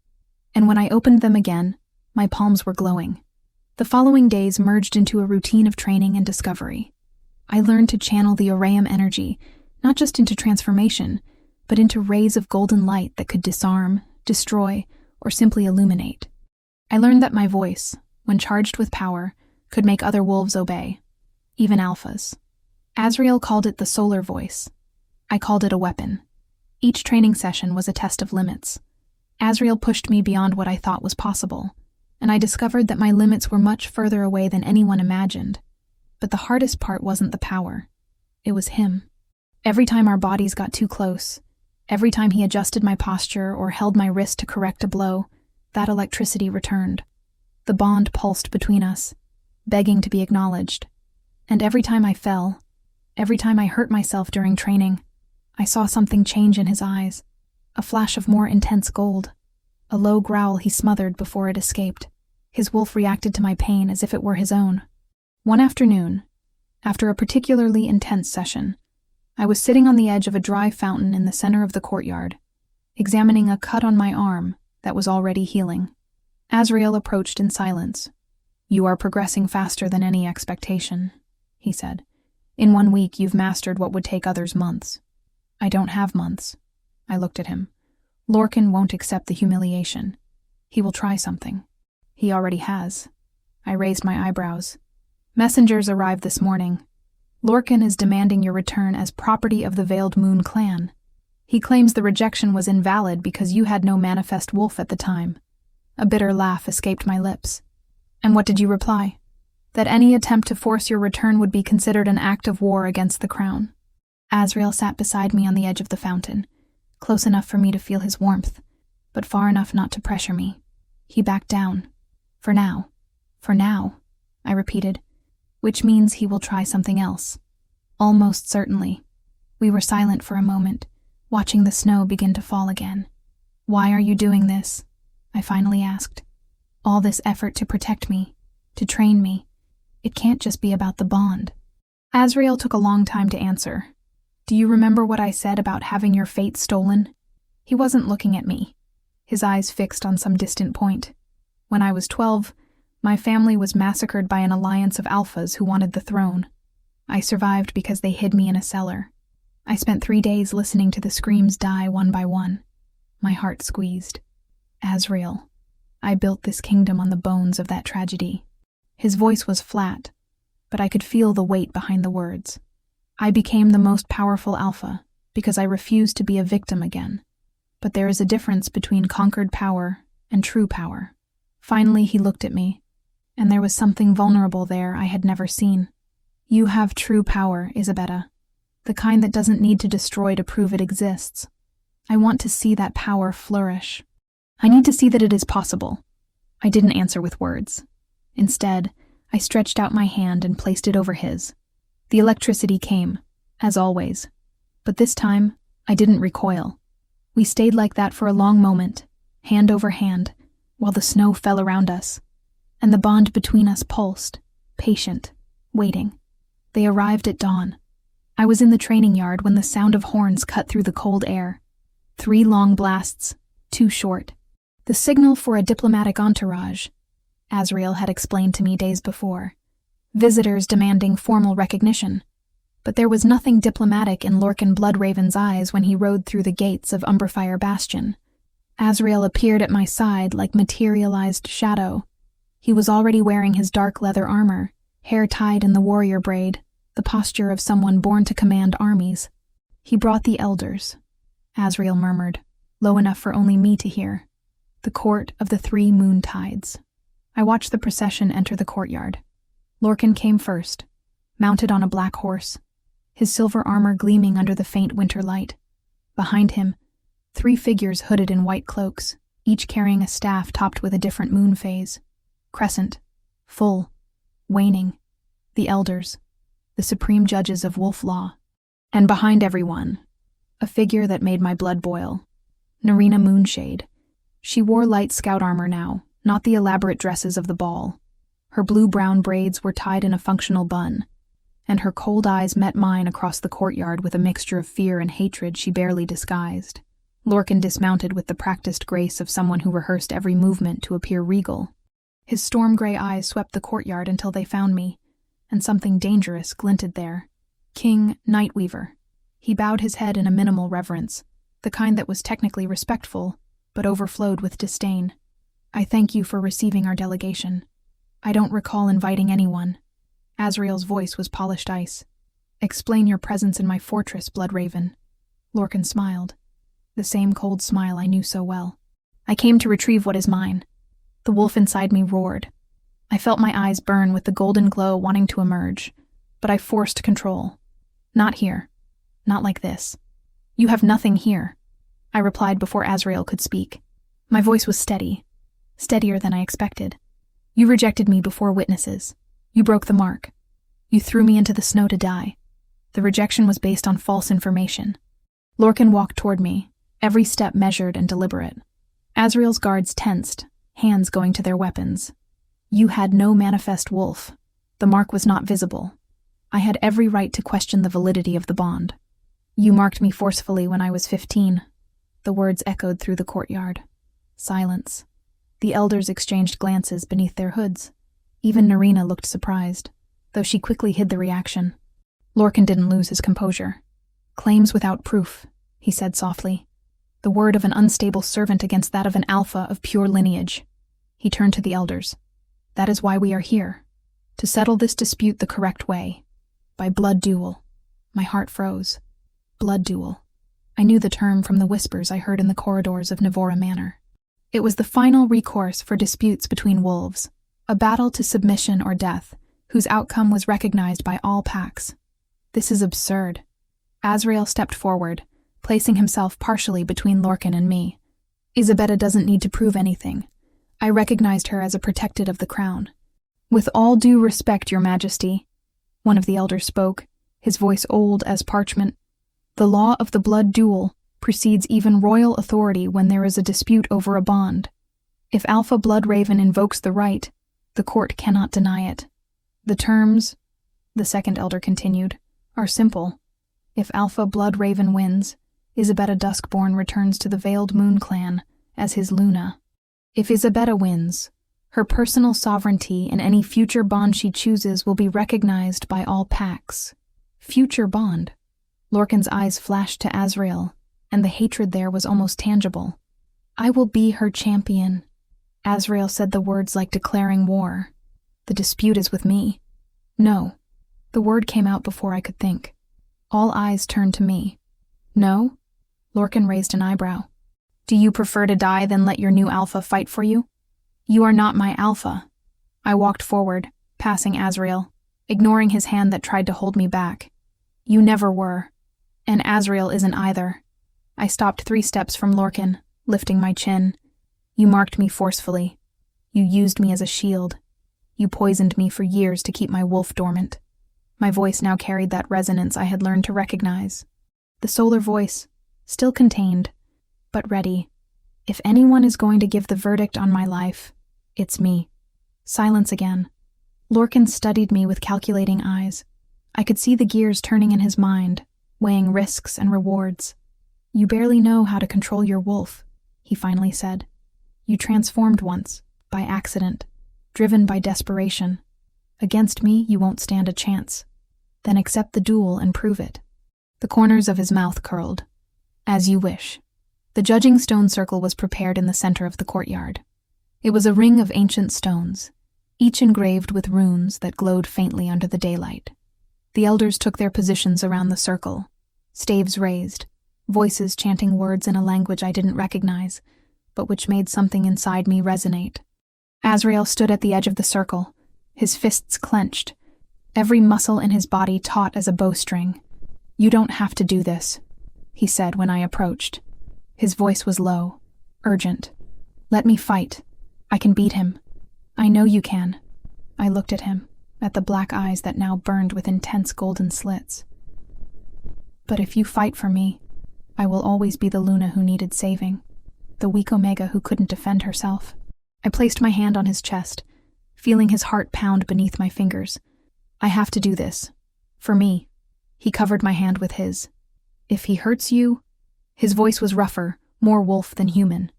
And when I opened them again, my palms were glowing. The following days merged into a routine of training and discovery. I learned to channel the Aureum energy, not just into transformation, but into rays of golden light that could disarm, destroy, or simply illuminate. I learned that my voice, when charged with power, could make other wolves obey, even alphas. Azrael called it the solar voice. I called it a weapon. Each training session was a test of limits. Azrael pushed me beyond what I thought was possible, and I discovered that my limits were much further away than anyone imagined. But the hardest part wasn't the power. It was him. Every time our bodies got too close, every time he adjusted my posture or held my wrist to correct a blow, that electricity returned. The bond pulsed between us, begging to be acknowledged. And every time I fell, every time I hurt myself during training, I saw something change in his eyes, a flash of more intense gold. A low growl he smothered before it escaped. His wolf reacted to my pain as if it were his own. One afternoon, after a particularly intense session, I was sitting on the edge of a dry fountain in the center of the courtyard, examining a cut on my arm that was already healing. Azrael approached in silence. You are progressing faster than any expectation, he said. In 1 week, you've mastered what would take others months. I don't have months. I looked at him. Lorcan won't accept the humiliation. He will try something. He already has. I raised my eyebrows. Messengers arrived this morning. Lorcan is demanding your return as property of the Veiled Moon clan. He claims the rejection was invalid because you had no manifest wolf at the time. A bitter laugh escaped my lips. And what did you reply? That any attempt to force your return would be considered an act of war against the crown. Azrael sat beside me on the edge of the fountain, close enough for me to feel his warmth, but far enough not to pressure me. He backed down. For now. For now, I repeated, which means he will try something else. Almost certainly. We were silent for a moment, watching the snow begin to fall again. Why are you doing this? I finally asked. All this effort to protect me, to train me. It can't just be about the bond. Azrael took a long time to answer. Do you remember what I said about having your fate stolen? He wasn't looking at me, his eyes fixed on some distant point. When I was 12, my family was massacred by an alliance of alphas who wanted the throne. I survived because they hid me in a cellar. I spent 3 days listening to the screams die one by one. My heart squeezed. Azrael, I built this kingdom on the bones of that tragedy. His voice was flat, but I could feel the weight behind the words. I became the most powerful alpha because I refused to be a victim again. But there is a difference between conquered power and true power. Finally, he looked at me, and there was something vulnerable there I had never seen. You have true power, Isabetta, the kind that doesn't need to destroy to prove it exists. I want to see that power flourish. I need to see that it is possible. I didn't answer with words. Instead, I stretched out my hand and placed it over his. The electricity came, as always, but this time, I didn't recoil. We stayed like that for a long moment, hand over hand, while the snow fell around us, and the bond between us pulsed, patient, waiting. They arrived at dawn. I was in the training yard when the sound of horns cut through the cold air. 3 long blasts, 2 short. The signal for a diplomatic entourage, Azrael had explained to me days before. Visitors demanding formal recognition. But there was nothing diplomatic in Lorcan Bloodraven's eyes when he rode through the gates of Umberfire Bastion. Azrael appeared at my side like materialized shadow. He was already wearing his dark leather armor, hair tied in the warrior braid, the posture of someone born to command armies. "He brought the elders," Azrael murmured, low enough for only me to hear. "The court of the 3 moon tides." I watched the procession enter the courtyard. Lorcan came first, mounted on a black horse, his silver armor gleaming under the faint winter light. Behind him, 3 figures hooded in white cloaks, each carrying a staff topped with a different moon phase. Crescent, full, waning, the elders, the supreme judges of wolf law. And behind everyone, a figure that made my blood boil. Narina Moonshade. She wore light scout armor now, not the elaborate dresses of the ball. Her blue-brown braids were tied in a functional bun, and her cold eyes met mine across the courtyard with a mixture of fear and hatred she barely disguised. Lorcan dismounted with the practiced grace of someone who rehearsed every movement to appear regal. His storm-gray eyes swept the courtyard until they found me, and something dangerous glinted there. King Nightweaver. He bowed his head in a minimal reverence, the kind that was technically respectful, but overflowed with disdain. "I thank you for receiving our delegation. I don't recall inviting anyone." Azrael's voice was polished ice. "Explain your presence in my fortress, Bloodraven." Lorcan smiled, the same cold smile I knew so well. "I came to retrieve what is mine." The wolf inside me roared. I felt my eyes burn with the golden glow wanting to emerge, but I forced control. "Not here. Not like this. You have nothing here," I replied before Azrael could speak. My voice was steady, steadier than I expected. "You rejected me before witnesses. You broke the mark. You threw me into the snow to die. The rejection was based on false information." Lorcan walked toward me, every step measured and deliberate. Azrael's guards tensed, hands going to their weapons. "You had no manifest wolf. The mark was not visible. I had every right to question the validity of the bond. You marked me forcefully when I was 15. The words echoed through the courtyard. Silence. The elders exchanged glances beneath their hoods. Even Narina looked surprised, though she quickly hid the reaction. Lorcan didn't lose his composure. "Claims without proof," he said softly. "The word of an unstable servant against that of an alpha of pure lineage." He turned to the elders. "That is why we are here. To settle this dispute the correct way. By blood duel." My heart froze. Blood duel. I knew the term from the whispers I heard in the corridors of Navora Manor. It was the final recourse for disputes between wolves, a battle to submission or death, whose outcome was recognized by all packs. "This is absurd." Azrael stepped forward, placing himself partially between Lorcan and me. "Isabetta doesn't need to prove anything. I recognized her as a protected of the crown." "With all due respect, Your Majesty," one of the elders spoke, his voice old as parchment, "the law of the blood duel precedes even royal authority when there is a dispute over a bond. If Alpha Bloodraven invokes the right, the court cannot deny it. The terms," the second elder continued, "are simple. If Alpha Bloodraven wins, Isabetta Duskborn returns to the Veiled Moon Clan as his Luna. If Isabetta wins, her personal sovereignty in any future bond she chooses will be recognized by all packs." Future bond. Lorcan's eyes flashed to Azrael, and the hatred there was almost tangible. "I will be her champion." Azrael said the words like declaring war. "The dispute is with me." "No." The word came out before I could think. All eyes turned to me. "No?" Lorcan raised an eyebrow. "Do you prefer to die than let your new alpha fight for you?" "You are not my alpha." I walked forward, passing Azrael, ignoring his hand that tried to hold me back. "You never were. And Azrael isn't either." I stopped 3 steps from Lorcan, lifting my chin. "You marked me forcefully. You used me as a shield. You poisoned me for years to keep my wolf dormant." My voice now carried that resonance I had learned to recognize. The solar voice, still contained, but ready. "If anyone is going to give the verdict on my life, it's me." Silence again. Lorcan studied me with calculating eyes. I could see the gears turning in his mind, weighing risks and rewards. "You barely know how to control your wolf," he finally said. "You transformed once, by accident, driven by desperation. Against me, you won't stand a chance." Then accept the duel and prove it. The corners of his mouth curled. As you wish. The judging stone circle was prepared in the center of the courtyard. It was a ring of ancient stones, each engraved with runes that glowed faintly under the daylight. The elders took their positions around the circle, staves raised, voices chanting words in a language I didn't recognize, but which made something inside me resonate. Azrael stood at the edge of the circle, his fists clenched, every muscle in his body taut as a bowstring. "You don't have to do this," he said when I approached. His voice was low, urgent. "Let me fight. I can beat him. I know you can." I looked at him, at the black eyes that now burned with intense golden slits. "But if you fight for me, I will always be the Luna who needed saving, the weak Omega who couldn't defend herself." I placed my hand on his chest, feeling his heart pound beneath my fingers. "I have to do this. For me." He covered my hand with his. "If he hurts you..." His voice was rougher, more wolf than human.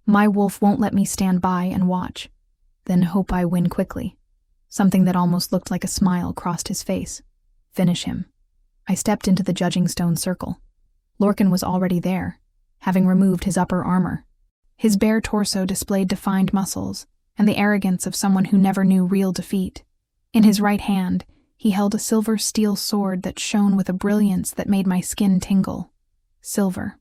"My wolf won't let me stand by and watch. Then hope I win quickly." Something that almost looked like a smile crossed his face. "Finish him." I stepped into the judging stone circle. Lorcan was already there, having removed his upper armor. His bare torso displayed defined muscles and the arrogance of someone who never knew real defeat. In his right hand, he held a silver steel sword that shone with a brilliance that made my skin tingle. Silver.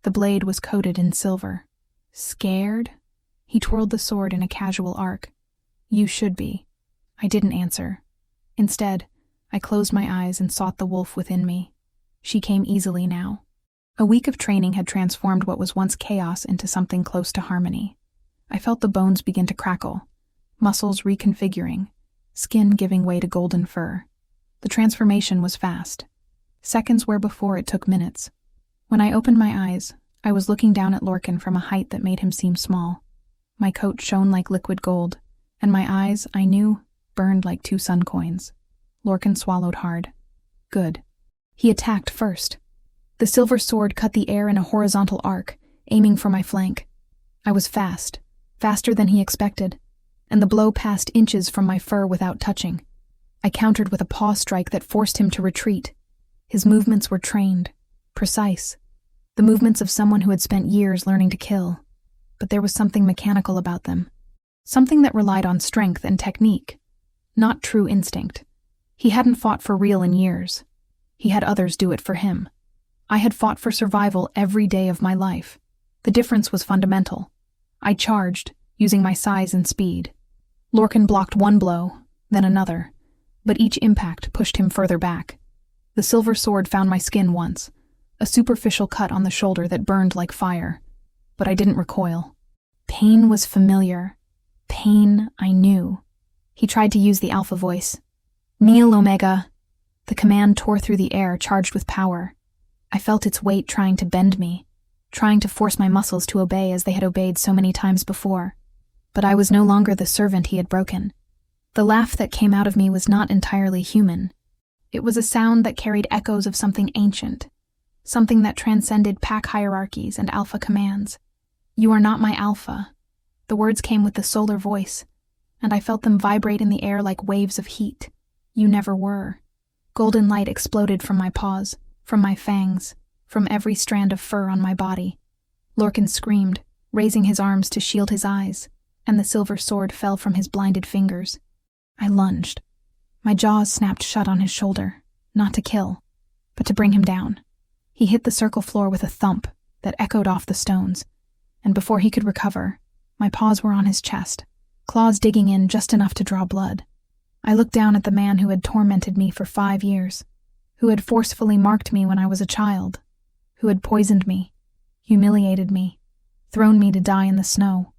The blade was coated in silver. "Scared?" He twirled the sword in a casual arc. "You should be." I didn't answer. Instead, I closed my eyes and sought the wolf within me. She came easily now. A week of training had transformed what was once chaos into something close to harmony. I felt the bones begin to crackle, muscles reconfiguring, skin giving way to golden fur. The transformation was fast. Seconds where before it took minutes. When I opened my eyes, I was looking down at Lorcan from a height that made him seem small. My coat shone like liquid gold, and my eyes, I knew, burned like 2 sun coins. Lorcan swallowed hard. Good. He attacked first. The silver sword cut the air in a horizontal arc, aiming for my flank. I was fast, faster than he expected, and the blow passed inches from my fur without touching. I countered with a paw strike that forced him to retreat. His movements were trained, precise, the movements of someone who had spent years learning to kill. But there was something mechanical about them, something that relied on strength and technique, not true instinct. He hadn't fought for real in years. He had others do it for him. I had fought for survival every day of my life. The difference was fundamental. I charged, using my size and speed. Lorcan blocked one blow, then another, but each impact pushed him further back. The silver sword found my skin once, a superficial cut on the shoulder that burned like fire, but I didn't recoil. Pain was familiar. Pain I knew. He tried to use the Alpha voice. "Kneel, Omega." The command tore through the air, charged with power. I felt its weight trying to bend me, trying to force my muscles to obey as they had obeyed so many times before. But I was no longer the servant he had broken. The laugh that came out of me was not entirely human. It was a sound that carried echoes of something ancient, something that transcended pack hierarchies and alpha commands. "You are not my alpha." The words came with the solar voice, and I felt them vibrate in the air like waves of heat. "You never were." Golden light exploded from my paws, from my fangs, from every strand of fur on my body. Lorcan screamed, raising his arms to shield his eyes, and the silver sword fell from his blinded fingers. I lunged. My jaws snapped shut on his shoulder, not to kill, but to bring him down. He hit the circle floor with a thump that echoed off the stones, and before he could recover, my paws were on his chest, claws digging in just enough to draw blood. I looked down at the man who had tormented me for 5 years, who had forcefully marked me when I was a child, who had poisoned me, humiliated me, thrown me to die in the snow.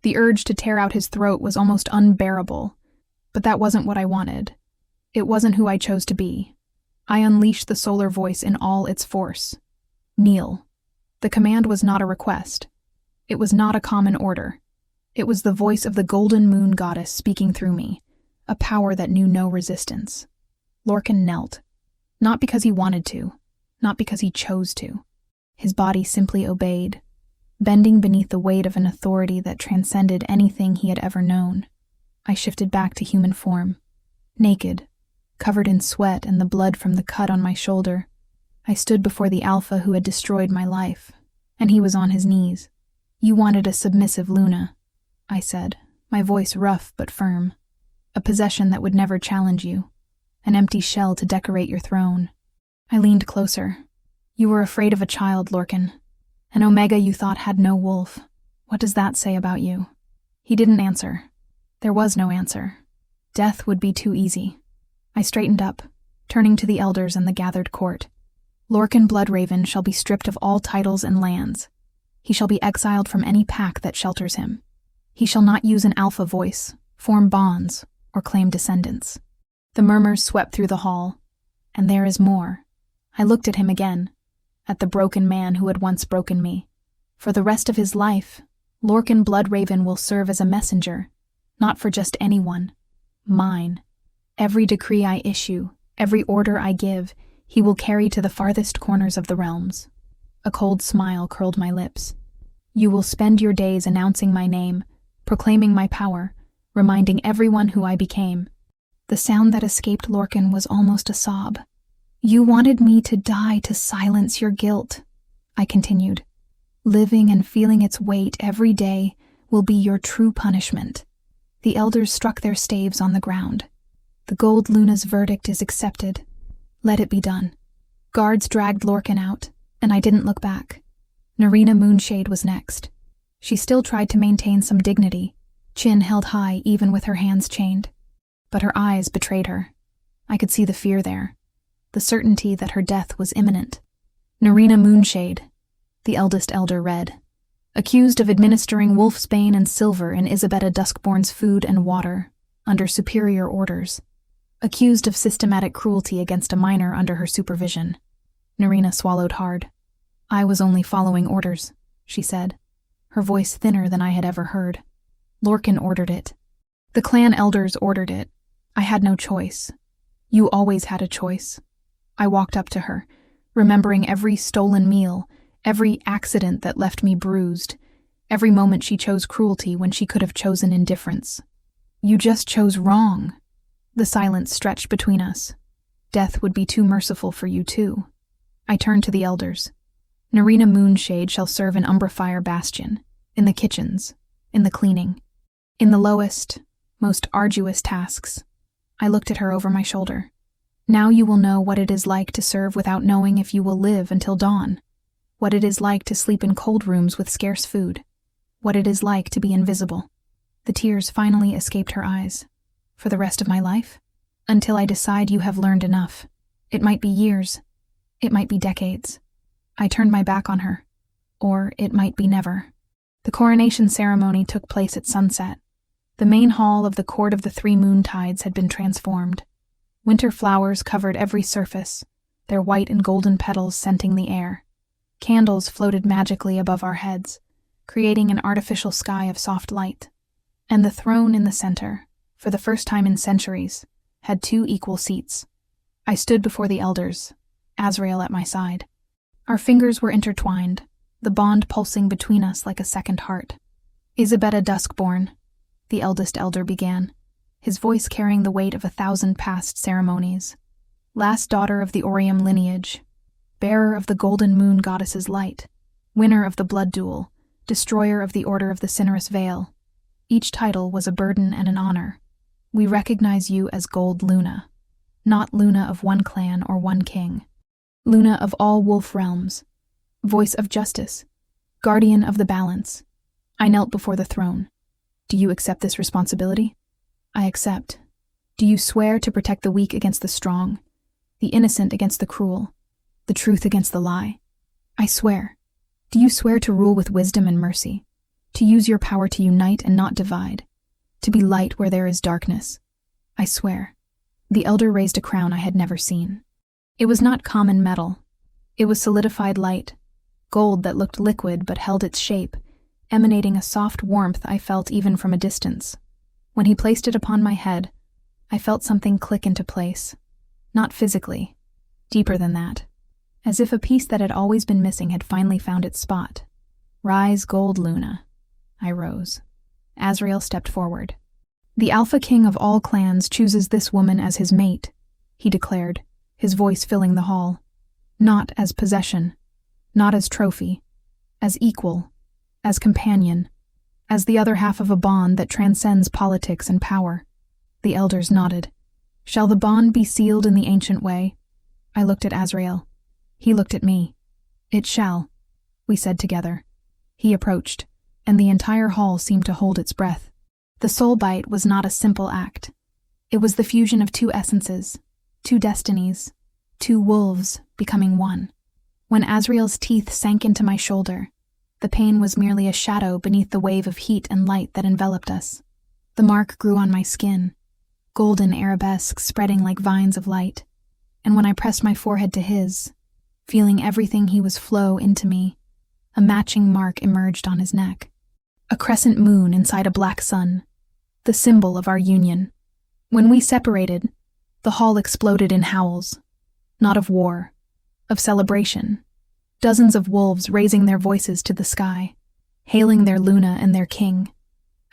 The urge to tear out his throat was almost unbearable, but that wasn't what I wanted. It wasn't who I chose to be. I unleashed the solar voice in all its force. Kneel. The command was not a request. It was not a common order. It was the voice of the golden moon goddess speaking through me, a power that knew no resistance. Lorcan knelt. Not because he wanted to, not because he chose to. His body simply obeyed, bending beneath the weight of an authority that transcended anything he had ever known. I shifted back to human form, naked, covered in sweat and the blood from the cut on my shoulder. I stood before the Alpha who had destroyed my life, and he was on his knees. "You wanted a submissive Luna," I said, my voice rough but firm. "A possession that would never challenge you. An empty shell to decorate your throne." I leaned closer. "You were afraid of a child, Lorcan. An Omega you thought had no wolf. What does that say about you?" He didn't answer. There was no answer. Death would be too easy. I straightened up, turning to the elders and the gathered court. "Lorcan Bloodraven shall be stripped of all titles and lands. He shall be exiled from any pack that shelters him. He shall not use an alpha voice, form bonds, or claim descendants." The murmurs swept through the hall. "And there is more." I looked at him again, at the broken man who had once broken me. For the rest of his life, Lorcan Bloodraven will serve as a messenger, not for just anyone. Mine. Every decree I issue, every order I give, he will carry to the farthest corners of the realms. A cold smile curled my lips. "You will spend your days announcing my name, proclaiming my power, reminding everyone who I became." The sound that escaped Lorcan was almost a sob. "You wanted me to die to silence your guilt," I continued. "Living and feeling its weight every day will be your true punishment." The elders struck their staves on the ground. "The Gold Luna's verdict is accepted. Let it be done." Guards dragged Lorcan out, and I didn't look back. Narina Moonshade was next. She still tried to maintain some dignity, chin held high even with her hands chained. But her eyes betrayed her. I could see the fear there, the certainty that her death was imminent. "Narina Moonshade," the eldest elder read, "accused of administering wolfsbane and silver in Isabetta Duskborn's food and water, under superior orders. Accused of systematic cruelty against a minor under her supervision." Narina swallowed hard. "I was only following orders," she said, her voice thinner than I had ever heard. "Lorcan ordered it. The clan elders ordered it. I had no choice. You always had a choice." I walked up to her, remembering every stolen meal, every accident that left me bruised, every moment she chose cruelty when she could have chosen indifference. "You just chose wrong." The silence stretched between us. "Death would be too merciful for you too." I turned to the elders. "Narina Moonshade shall serve in Umbrafire Bastion, in the kitchens, in the cleaning, in the lowest, most arduous tasks." I looked at her over my shoulder. "Now you will know what it is like to serve without knowing if you will live until dawn, what it is like to sleep in cold rooms with scarce food, what it is like to be invisible." The tears finally escaped her eyes. "For the rest of my life? Until I decide you have learned enough. It might be years. It might be decades." I turned my back on her. Or it might be never. The coronation ceremony took place at sunset. The main hall of the Court of the Three Moontides had been transformed. Winter flowers covered every surface, their white and golden petals scenting the air. Candles floated magically above our heads, creating an artificial sky of soft light. And the throne in the center, for the first time in centuries, had 2 equal seats. I stood before the elders, Azrael at my side. Our fingers were intertwined, the bond pulsing between us like a second heart. "Isabetta Duskborn," the eldest elder began, his voice carrying the weight of 1,000 past ceremonies. "Last daughter of the Orium lineage, bearer of the Golden Moon Goddess's light, winner of the blood duel, destroyer of the Order of the Cinerous Veil. Each title was a burden and an honor. We recognize you as Gold Luna, not Luna of one clan or one king. Luna of all wolf realms, voice of justice, guardian of the balance." I knelt before the throne. "Do you accept this responsibility?" "I accept." "Do you swear to protect the weak against the strong, the innocent against the cruel, the truth against the lie?" "I swear." "Do you swear to rule with wisdom and mercy, to use your power to unite and not divide, to be light where there is darkness?" "I swear." The elder raised a crown I had never seen. It was not common metal. It was solidified light, gold that looked liquid but held its shape, emanating a soft warmth I felt even from a distance. When he placed it upon my head, I felt something click into place. Not physically, deeper than that. As if a piece that had always been missing had finally found its spot. "Rise, Gold Luna." I rose. Azrael stepped forward. "The Alpha King of all clans chooses this woman as his mate. he declared, his voice filling the hall. Not as possession, not as trophy, as equal, as companion, as the other half of a bond that transcends politics and power. The elders nodded. Shall the bond be sealed in the ancient way? I looked at Azrael. He looked at me. It shall, we said together. He approached, and the entire hall seemed to hold its breath. The soul bite was not a simple act. It was the fusion of two essences, two destinies, two wolves becoming one. When Azrael's teeth sank into my shoulder, the pain was merely a shadow beneath the wave of heat and light that enveloped us. The mark grew on my skin, golden arabesques spreading like vines of light, and when I pressed my forehead to his, feeling everything he was flow into me, a matching mark emerged on his neck. A crescent moon inside a black sun, the symbol of our union. When we separated, the hall exploded in howls, not of war, of celebration. Dozens of wolves raising their voices to the sky, hailing their Luna and their king.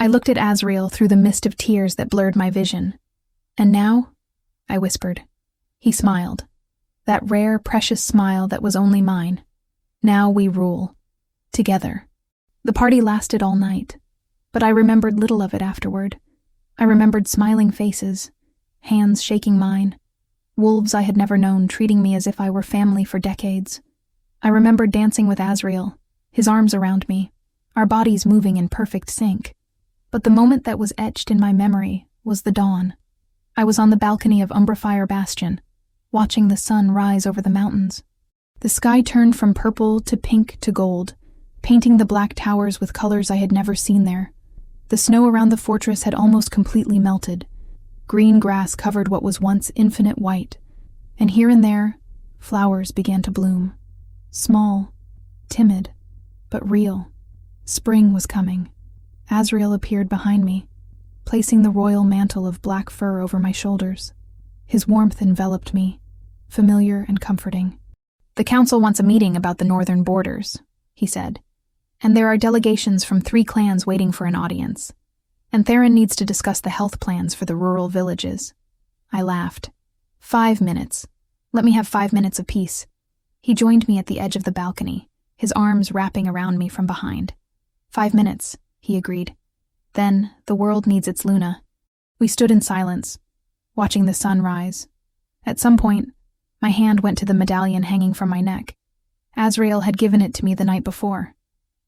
I looked at Azrael through the mist of tears that blurred my vision. And now? I whispered. He smiled. That rare, precious smile that was only mine. Now we rule. Together. The party lasted all night, but I remembered little of it afterward. I remembered smiling faces, hands shaking mine, wolves I had never known treating me as if I were family for decades. I remembered dancing with Azrael, his arms around me, our bodies moving in perfect sync. But the moment that was etched in my memory was the dawn. I was on the balcony of Umbrafire Bastion, watching the sun rise over the mountains. The sky turned from purple to pink to gold, painting the black towers with colors I had never seen there. The snow around the fortress had almost completely melted. Green grass covered what was once infinite white, and here and there, flowers began to bloom. Small, timid, but real. Spring was coming. Azrael appeared behind me, placing the royal mantle of black fur over my shoulders. His warmth enveloped me, familiar and comforting. The council wants a meeting about the northern borders, he said, and there are delegations from 3 clans waiting for an audience. And Theron needs to discuss the health plans for the rural villages. I laughed. 5 minutes. Let me have 5 minutes of peace. He joined me at the edge of the balcony, his arms wrapping around me from behind. 5 minutes, he agreed. Then, the world needs its Luna. We stood in silence, watching the sun rise. At some point, my hand went to the medallion hanging from my neck. Azrael had given it to me the night before.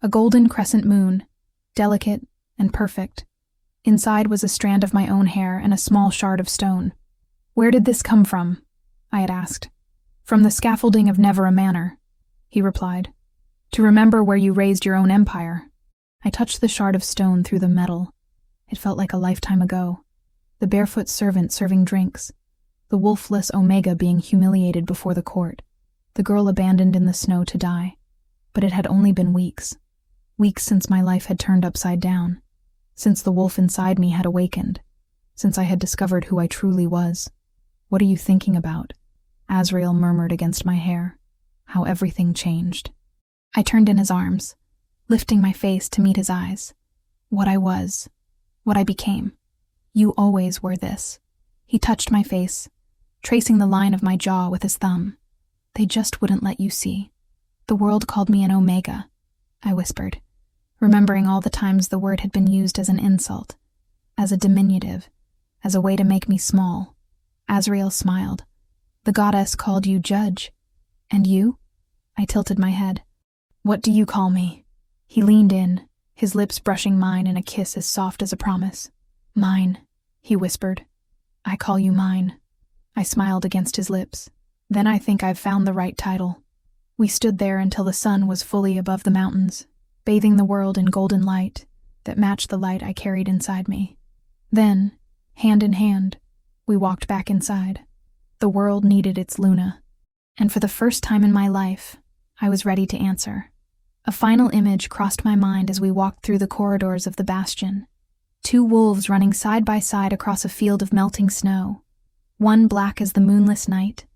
A golden crescent moon, delicate and perfect. Inside was a strand of my own hair and a small shard of stone. Where did this come from? I had asked. From the scaffolding of Never a Manor, he replied. To remember where you raised your own empire. I touched the shard of stone through the metal. It felt like a lifetime ago. The barefoot servant serving drinks. The wolfless Omega being humiliated before the court. The girl abandoned in the snow to die. But it had only been weeks. Weeks since my life had turned upside down. Since the wolf inside me had awakened. Since I had discovered who I truly was. What are you thinking about? Azrael murmured against my hair. How everything changed. I turned in his arms, lifting my face to meet his eyes. What I was. What I became. You always were this. He touched my face, tracing the line of my jaw with his thumb. They just wouldn't let you see. The world called me an Omega, I whispered, remembering all the times the word had been used as an insult, as a diminutive, as a way to make me small. Azrael smiled. The goddess called you Judge. And you? I tilted my head. What do you call me? He leaned in, his lips brushing mine in a kiss as soft as a promise. Mine, he whispered. I call you mine. I smiled against his lips. Then I think I've found the right title. We stood there until the sun was fully above the mountains, bathing the world in golden light that matched the light I carried inside me. Then, hand in hand, we walked back inside. The world needed its Luna, and for the first time in my life, I was ready to answer. A final image crossed my mind as we walked through the corridors of the bastion. 2 wolves running side by side across a field of melting snow, one black as the moonless night,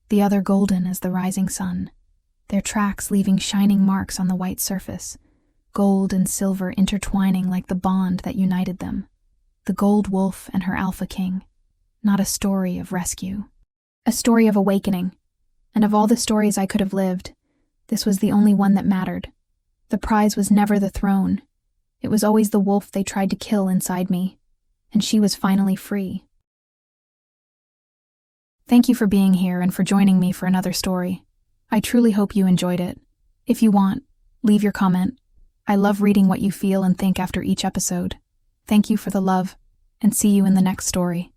the other golden as the rising sun, their tracks leaving shining marks on the white surface, gold and silver intertwining like the bond that united them. The gold wolf and her Alpha King, not a story of rescue, A story of awakening. And of all the stories I could have lived, this was the only one that mattered. The prize was never the throne. It was always the wolf they tried to kill inside me. And she was finally free. Thank you for being here and for joining me for another story. I truly hope you enjoyed it. If you want, leave your comment. I love reading what you feel and think after each episode. Thank you for the love, and see you in the next story.